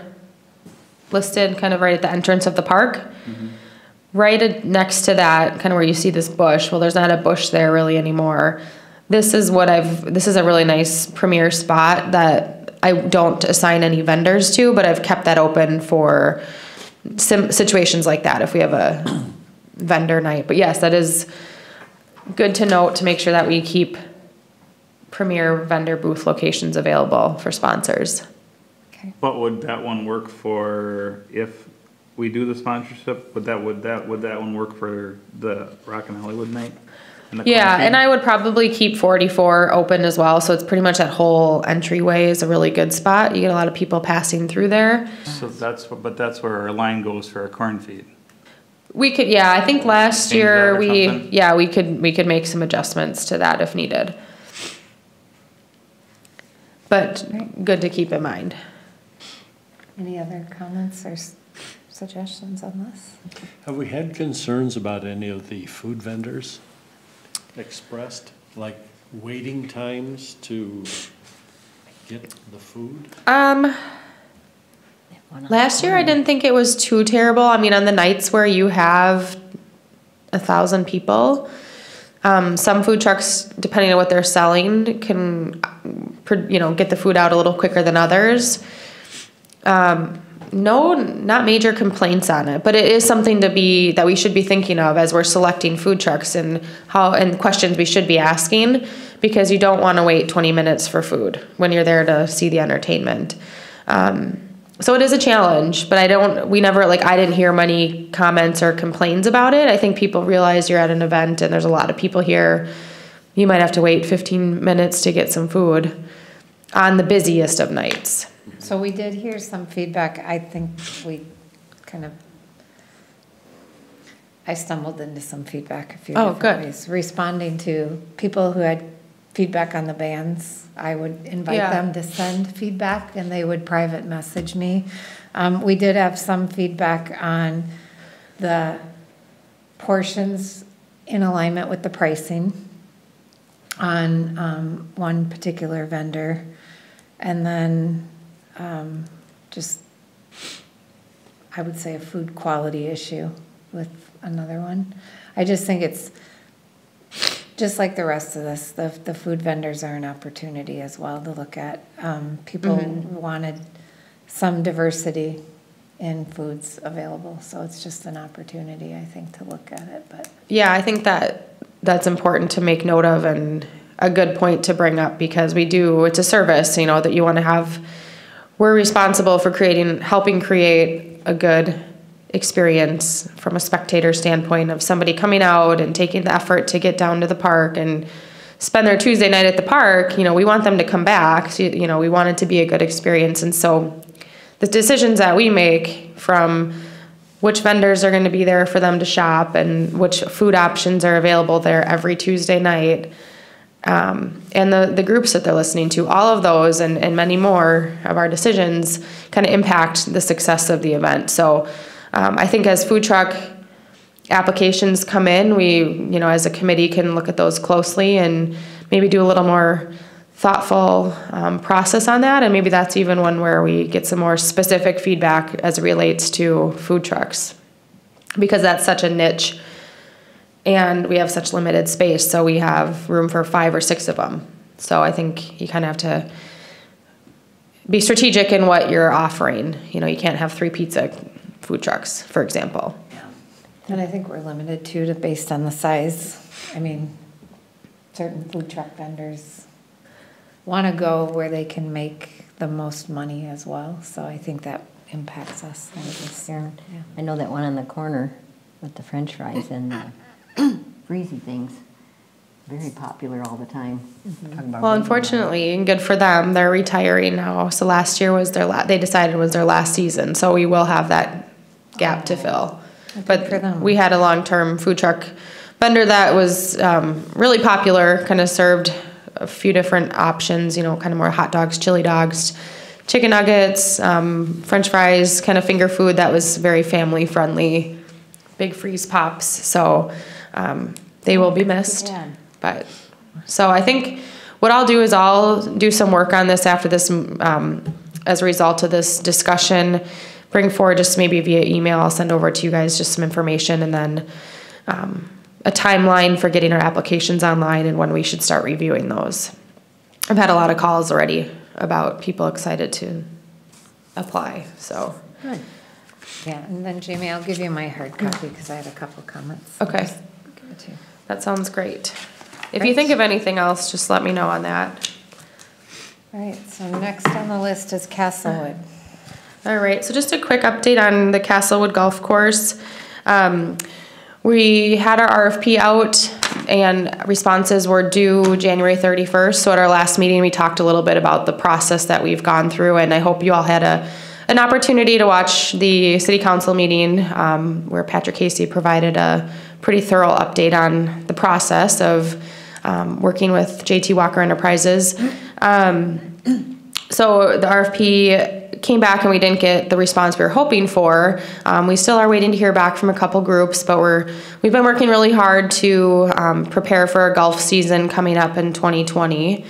listed kind of right at the entrance of the park. Right next to that, kind of where you see this bush, well, there's not a bush there really anymore. This is a really nice premier spot that I don't assign any vendors to, but I've kept that open for situations like that if we have a vendor night. But yes, that is good to note to make sure that we keep premier vendor booth locations available for sponsors. Okay. But would that one work for, if we do the sponsorship, would that one work for the Rockin' Hollywood night? Yeah, and I would probably keep 44 open as well, so it's pretty much that whole entryway is a really good spot. You get a lot of people passing through there. So that's where our line goes for our corn feed. We could, yeah, I think last Change that year or something? we could make some adjustments to that if needed. But good to keep in mind. Any other comments or suggestions on this? Have we had concerns about any of the food vendors expressed, like waiting times to get the food? Last year I didn't think it was too terrible. I mean, on the nights where you have 1,000 people, some food trucks, depending on what they're selling, can, get the food out a little quicker than others. No, not major complaints on it, but it is something that we should be thinking of as we're selecting food trucks and questions we should be asking, because you don't want to wait 20 minutes for food when you're there to see the entertainment. So it is a challenge, but I didn't hear many comments or complaints about it. I think people realize you're at an event and there's a lot of people here. You might have to wait 15 minutes to get some food on the busiest of nights. So we did hear some feedback. I think I stumbled into some feedback a few different good. ways. Responding to people who had feedback on the bands, I would invite them to send feedback and they would private message me. We did have some feedback on the portions in alignment with the pricing on one particular vendor. And then I would say a food quality issue with another one. I just think it's just like the rest of this, the food vendors are an opportunity as well to look at. People wanted some diversity in foods available, so it's just an opportunity, I think, to look at it. But yeah, I think that's important to make note of and a good point to bring up, because it's a service, that you want to have. We're responsible for helping create a good experience from a spectator standpoint of somebody coming out and taking the effort to get down to the park and spend their Tuesday night at the park. We want them to come back. So, we want it to be a good experience. And so the decisions that we make, from which vendors are going to be there for them to shop and which food options are available there every Tuesday night, and the groups that they're listening to, all of those and many more of our decisions kind of impact the success of the event. So I think as food truck applications come in, we, as a committee, can look at those closely and maybe do a little more thoughtful process on that. And maybe that's even one where we get some more specific feedback as it relates to food trucks, because that's such a niche and we have such limited space. So we have room for 5 or 6 of them. So I think you kind of have to be strategic in what you're offering. You know, you can't have 3 pizza food trucks, for example. And I think we're limited too, to based on the size. I mean, certain food truck vendors want to go where they can make the most money as well. So I think that impacts us. Yeah. I know that one on the corner with the french fries and freezy things, very popular all the time. Talking about Well, raising unfortunately, and good for them, they're retiring now. So last year was they decided was their last season. So we will have that gap to fill. Good for But them. we had a long-term food truck vendor that was really popular, kind of served a few different options, you know, kind of more hot dogs, chili dogs, chicken nuggets, french fries, kind of finger food that was very family-friendly, big freeze pops. So they will be missed. Yeah. But so I think what I'll do is I'll do some work on this after this as a result of this discussion. Bring forward just maybe via email. I'll send over to you guys just some information and then a timeline for getting our applications online and when we should start reviewing those. I've had a lot of calls already about people excited to apply. So Good. Yeah, and then Jamie, I'll give you my hard copy because I had a couple comments. Okay. I'll just give it to you. that sounds great. If you Great. think of anything else, just let me know on that. All right, so next on the list is Castlewood. All right, so just a quick update on the Castlewood Golf Course. We had our RFP out and responses were due January 31st. So at our last meeting, we talked a little bit about the process that we've gone through, and I hope you all had an opportunity to watch the city council meeting where Patrick Casey provided a pretty thorough update on the process of working with JT Walker Enterprises. So the RFP came back and we didn't get the response we were hoping for. We still are waiting to hear back from a couple groups, but we've been working really hard to prepare for a golf season coming up in 2020.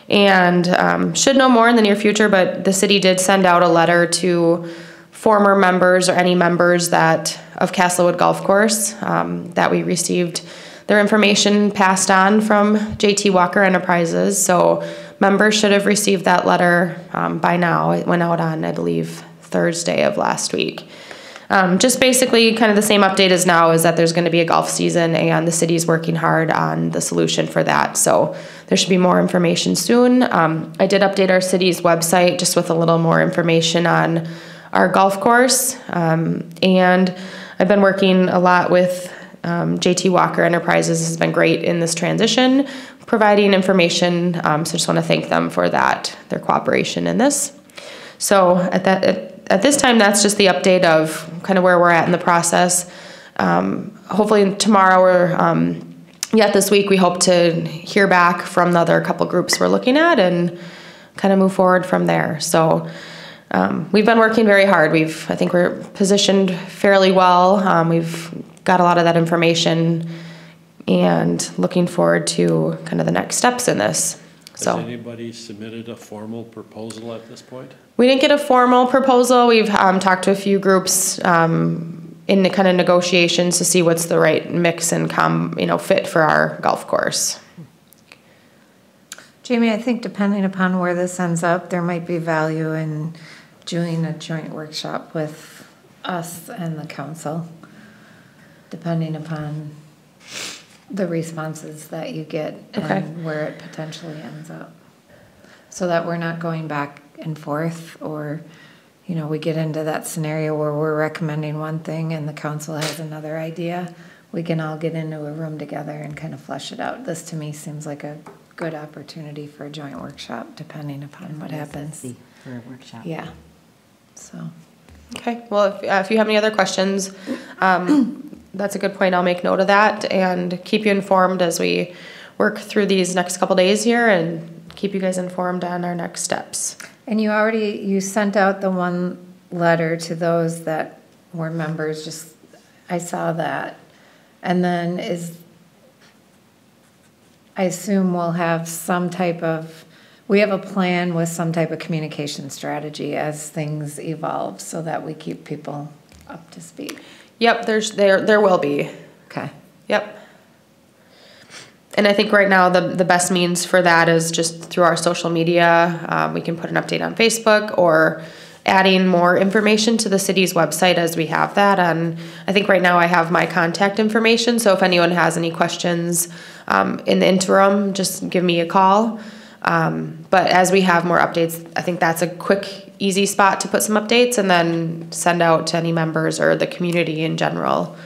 And should know more in the near future, but the city did send out a letter to former members or any members of Castlewood Golf Course that we received their information passed on from JT Walker Enterprises. So members should have received that letter by now. It went out on, I believe, Thursday of last week. Just basically kind of the same update as now is that there's going to be a golf season and the city's working hard on the solution for that. So there should be more information soon. I did update our city's website just with a little more information on our golf course. And I've been working a lot with JT Walker Enterprises has been great in this transition, providing information. So just want to thank them for that, their cooperation in this. So at this time, that's just the update of kind of where we're at in the process. Hopefully tomorrow or yet this week, we hope to hear back from the other couple groups we're looking at and kind of move forward from there. So we've been working very hard. I think we're positioned fairly well. We've got a lot of that information and looking forward to kind of the next steps in this. Has So anybody submitted a formal proposal at this point? we didn't get a formal proposal. We've talked to a few groups in the kind of negotiations to see what's the right mix and fit for our golf course. Jamie, I think depending upon where this ends up, there might be value in doing a joint workshop with us and the council, depending upon the responses that you get Okay. and where it potentially ends up. So that we're not going back and forth or, we get into that scenario where we're recommending one thing and the council has another idea. We can all get into a room together and kind of flesh it out. This to me seems like a good opportunity for a joint workshop, depending upon what happens. For a workshop. Yeah, so. Okay, well, if you have any other questions, that's a good point. I'll make note of that and keep you informed as we work through these next couple days here and keep you guys informed on our next steps. And you sent out the one letter to those that were members, I saw that. And then I assume we'll have we have a plan with some type of communication strategy as things evolve so that we keep people up to speed. Yep, there will be. Okay. Yep. And I think right now the best means for that is just through our social media. We can put an update on Facebook or adding more information to the city's website as we have that. And I think right now I have my contact information. So if anyone has any questions in the interim, just give me a call. But as we have more updates, I think that's a quick, easy spot to put some updates and then send out to any members or the community in general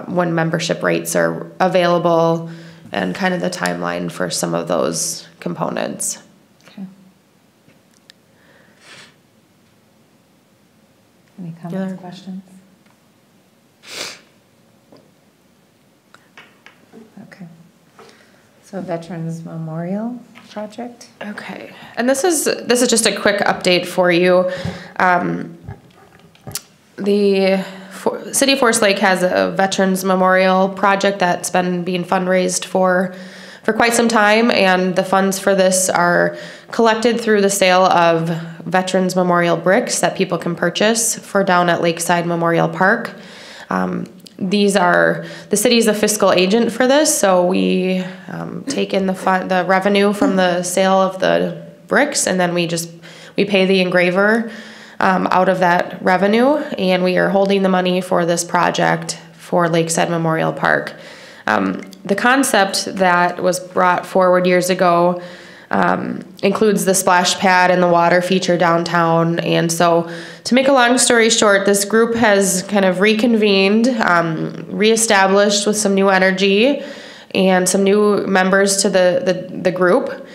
when membership rates are available and kind of the timeline for some of those components. Okay. Any comments, questions? Okay. So Veterans Memorial Project? Okay, and this is just a quick update for you. City of Forest Lake has a Veterans Memorial Project that's been being fundraised for quite some time, and the funds for this are collected through the sale of Veterans Memorial bricks that people can purchase for down at Lakeside Memorial Park. The city's a fiscal agent for this, so we take in the revenue from the sale of the bricks, and then we pay the engraver out of that revenue, and we are holding the money for this project for Lakeside Memorial Park. The concept that was brought forward years ago includes the splash pad and the water feature downtown. And so, to make a long story short, this group has kind of reconvened, reestablished with some new energy and some new members to the group.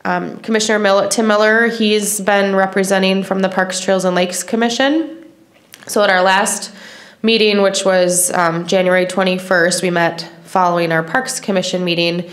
Commissioner Tim Miller, he's been representing from the Parks, Trails, and Lakes Commission. So at our last meeting, which was January 21st, we met following our Parks Commission meeting,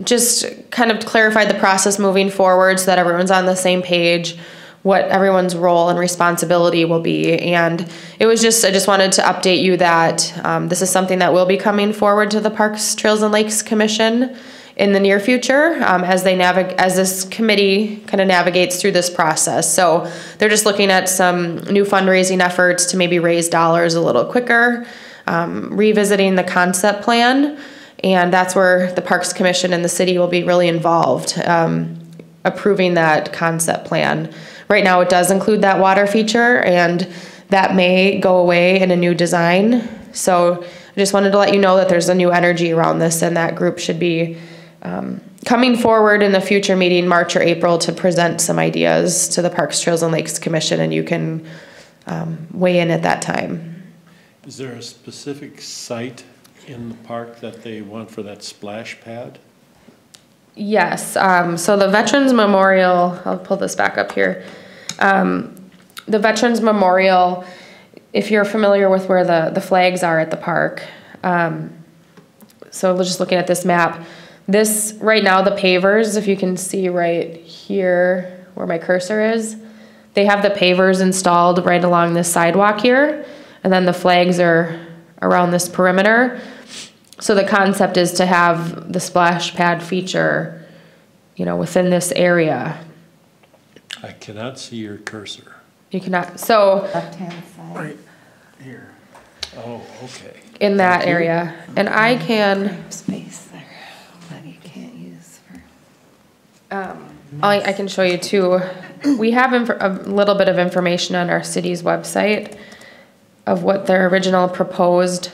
just kind of clarified the process moving forward so that everyone's on the same page, what everyone's role and responsibility will be. And I just wanted to update you that this is something that will be coming forward to the Parks, Trails, and Lakes Commission in the near future as this committee kind of navigates through this process. So they're just looking at some new fundraising efforts to maybe raise dollars a little quicker, revisiting the concept plan, and that's where the Parks Commission and the city will be really involved, approving that concept plan. Right now it does include that water feature, and that may go away in a new design. So I just wanted to let you know that there's a new energy around this, and that group should be coming forward in the future meeting, March or April, to present some ideas to the Parks, Trails, and Lakes Commission, and you can weigh in at that time. Is there a specific site in the park that they want for that splash pad? Yes, so the Veterans Memorial, I'll pull this back up here. The Veterans Memorial, if you're familiar with where the flags are at the park, so we're just looking at this map. This, right now, the pavers, if you can see right here where my cursor is, they have the pavers installed right along this sidewalk here, and then the flags are around this perimeter. So the concept is to have the splash pad feature, within this area. I cannot see your cursor. You cannot, so Left-hand side. Right here. Oh, okay. in that area, and I can, Space there that you can't use for. I can show you too. We have a little bit of information on our city's website of what their original proposed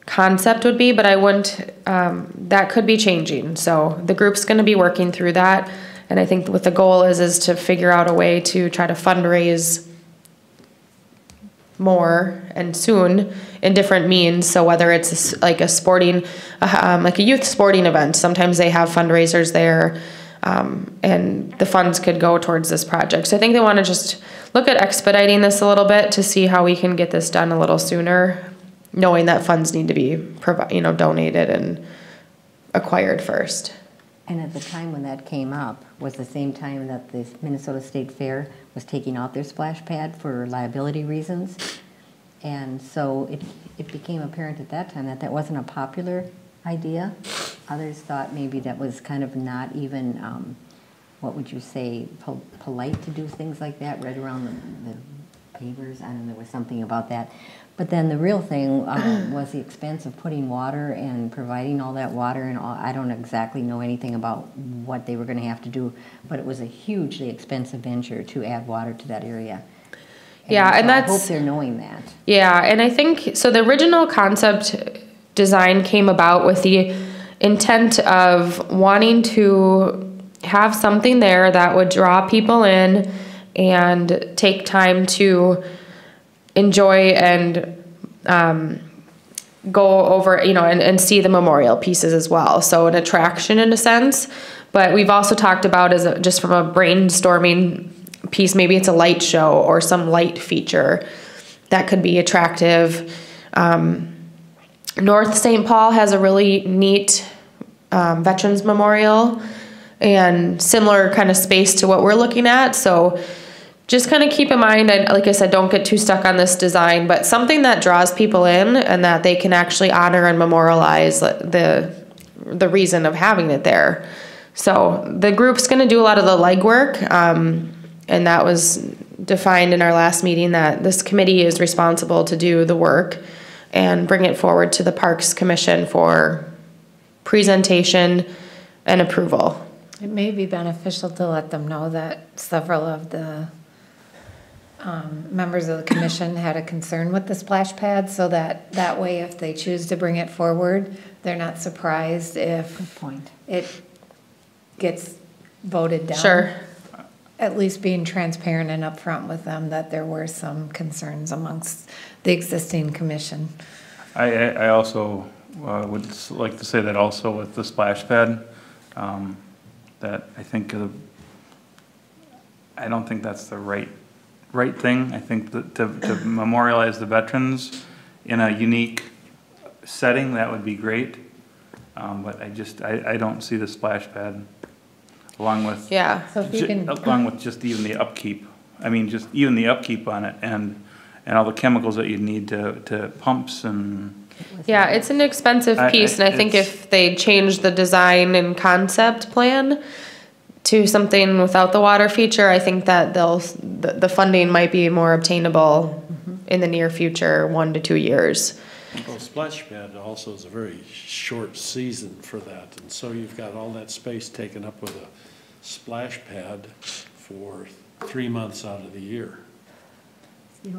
concept would be, but I wouldn't, that could be changing. So the group's going to be working through that. And I think what the goal is to figure out a way to try to fundraise more and soon in different means. So whether it's like a sporting, like a youth sporting event, sometimes they have fundraisers there, and the funds could go towards this project. So I think they want to just look at expediting this a little bit to see how we can get this done a little sooner, knowing that funds need to be donated and acquired first. And at the time when that came up was the same time that the Minnesota State Fair was taking out their splash pad for liability reasons. And so it became apparent at that time that wasn't a popular idea. Others thought maybe that was kind of not even, what would you say, polite to do things like that right around the pavers, and there was something about that. But then the real thing was the expense of putting water and providing all that water and all. I don't exactly know anything about what they were going to have to do, but it was a hugely expensive venture to add water to that area. Yeah, and so that's- I hope they're knowing that. Yeah, and I think, so the original concept design came about with the intent of wanting to have something there that would draw people in and take time to enjoy and go over, you know, and see the memorial pieces as well. So an attraction in a sense, but we've also talked about just from a brainstorming piece, maybe it's a light show or some light feature that could be attractive. North St. Paul has a really neat Veterans Memorial and similar kind of space to what we're looking at. So just kind of keep in mind, and like I said, don't get too stuck on this design, but something that draws people in and that they can actually honor and memorialize the reason of having it there. So the group's going to do a lot of the legwork, and that was defined in our last meeting, that this committee is responsible to do the work and bring it forward to the Parks Commission for presentation and approval. It may be beneficial to let them know that several of the members of the commission had a concern with the splash pad, so that way if they choose to bring it forward, they're not surprised if Good point. it gets voted down. Sure. At least being transparent and upfront with them that there were some concerns amongst the existing commission. I also would like to say that also with the splash pad, that I think I don't think that's the right thing. I think that to memorialize the veterans in a unique setting, that would be great. But I don't see the splash pad along with Yeah. So if you can, along with just even the upkeep. I mean, just even the upkeep on it and all the chemicals that you need to pumps and. Yeah, it's an expensive piece, and I think it's- if they change the design and concept plan to something without the water feature, I think that the funding might be more obtainable in the near future, 1 to 2 years. Well, splash pad also is a very short season for that, and so you've got all that space taken up with a splash pad for 3 months out of the year.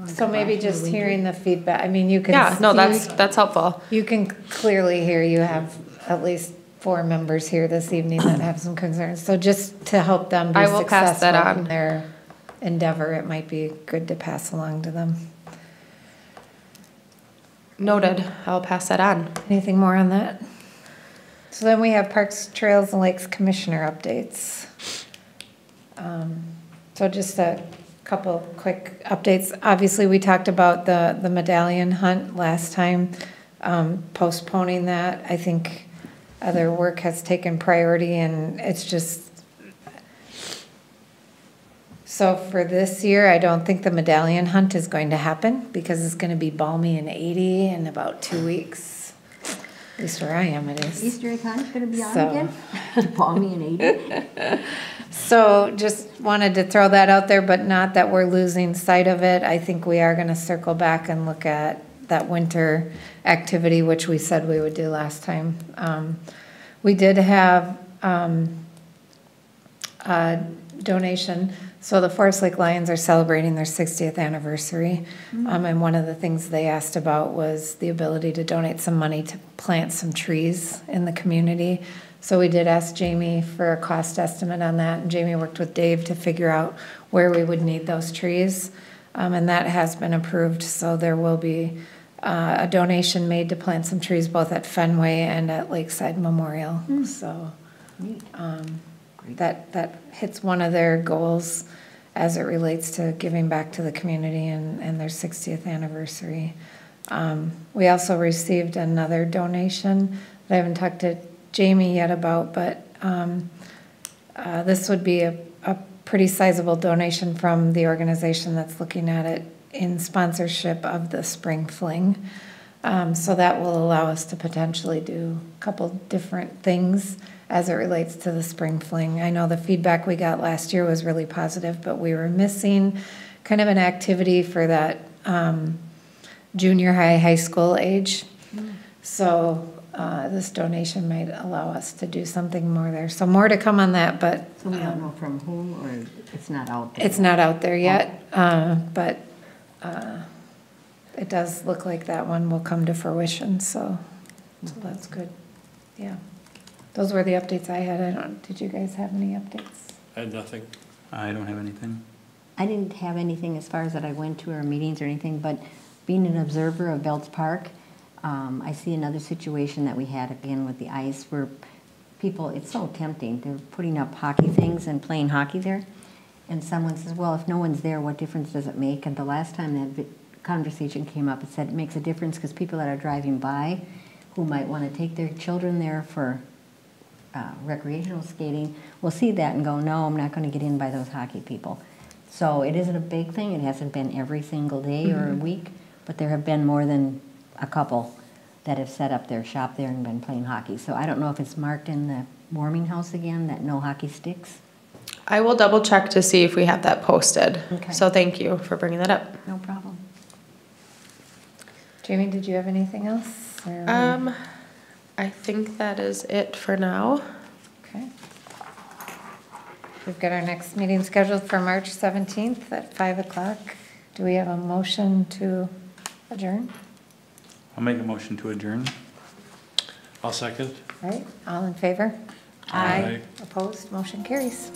so maybe just hearing the feedback, I mean, you can. Yeah, no, that's helpful. You can clearly hear you have at least 4 members here this evening that have some concerns. So just to help them be I will pass that successful in on. their endeavor, it might be good to pass along to them. Noted. I'll pass that on. Anything more on that? So then we have Parks, Trails, and Lakes Commissioner updates. So just a couple quick updates. Obviously, we talked about the medallion hunt last time, postponing that. I think other work has taken priority, and it's just, so for this year, I don't think the medallion hunt is going to happen because it's going to be balmy and 80 in about 2 weeks. At least where I am, it is. Easter egg hunt's going to be on So- again? Balmy and 80? So just wanted to throw that out there, but not that we're losing sight of it. I think we are gonna circle back and look at that winter activity, which we said we would do last time. We did have a donation. So the Forest Lake Lions are celebrating their 60th anniversary. And one of the things they asked about was the ability to donate some money to plant some trees in the community. So we did ask Jamie for a cost estimate on that, and Jamie worked with Dave to figure out where we would need those trees. And that has been approved, so there will be a donation made to plant some trees both at Fenway and at Lakeside Memorial. So that hits one of their goals as it relates to giving back to the community and their 60th anniversary. We also received another donation that I haven't talked to Jamie yet about, but this would be a pretty sizable donation from the organization that's looking at it in sponsorship of the Spring Fling. So that will allow us to potentially do a couple different things as it relates to the Spring Fling. I know the feedback we got last year was really positive, but we were missing kind of an activity for that junior high, high school age. So this donation might allow us to do something more there. So more to come on that, but So we don't know from whom, or it's not out there? it's not out there yet, but it does look like that one will come to fruition, so that's good. Yeah. Those were the updates I had. Did you guys have any updates? I had nothing. I don't have anything. I didn't have anything as far as that I went to or meetings or anything, but being an observer of Belts Park, I see another situation that we had again with the ice where people, it's so tempting. They're putting up hockey things and playing hockey there. And someone says, well, if no one's there, what difference does it make? And the last time that conversation came up, it said it makes a difference because people that are driving by who might want to take their children there for recreational skating will see that and go, no, I'm not going to get in by those hockey people. So it isn't a big thing. It hasn't been every single day or a week, but there have been more than a couple that have set up their shop there and been playing hockey. So I don't know if it's marked in the warming house again, that no hockey sticks. I will double check to see if we have that posted. Okay. So thank you for bringing that up. No problem. Jamie, did you have anything else? I think that is it for now. Okay. We've got our next meeting scheduled for March 17th at 5 o'clock. Do we have a motion to adjourn? I'll make a motion to adjourn. I'll second. Right, all in favor? Aye. Opposed, motion carries.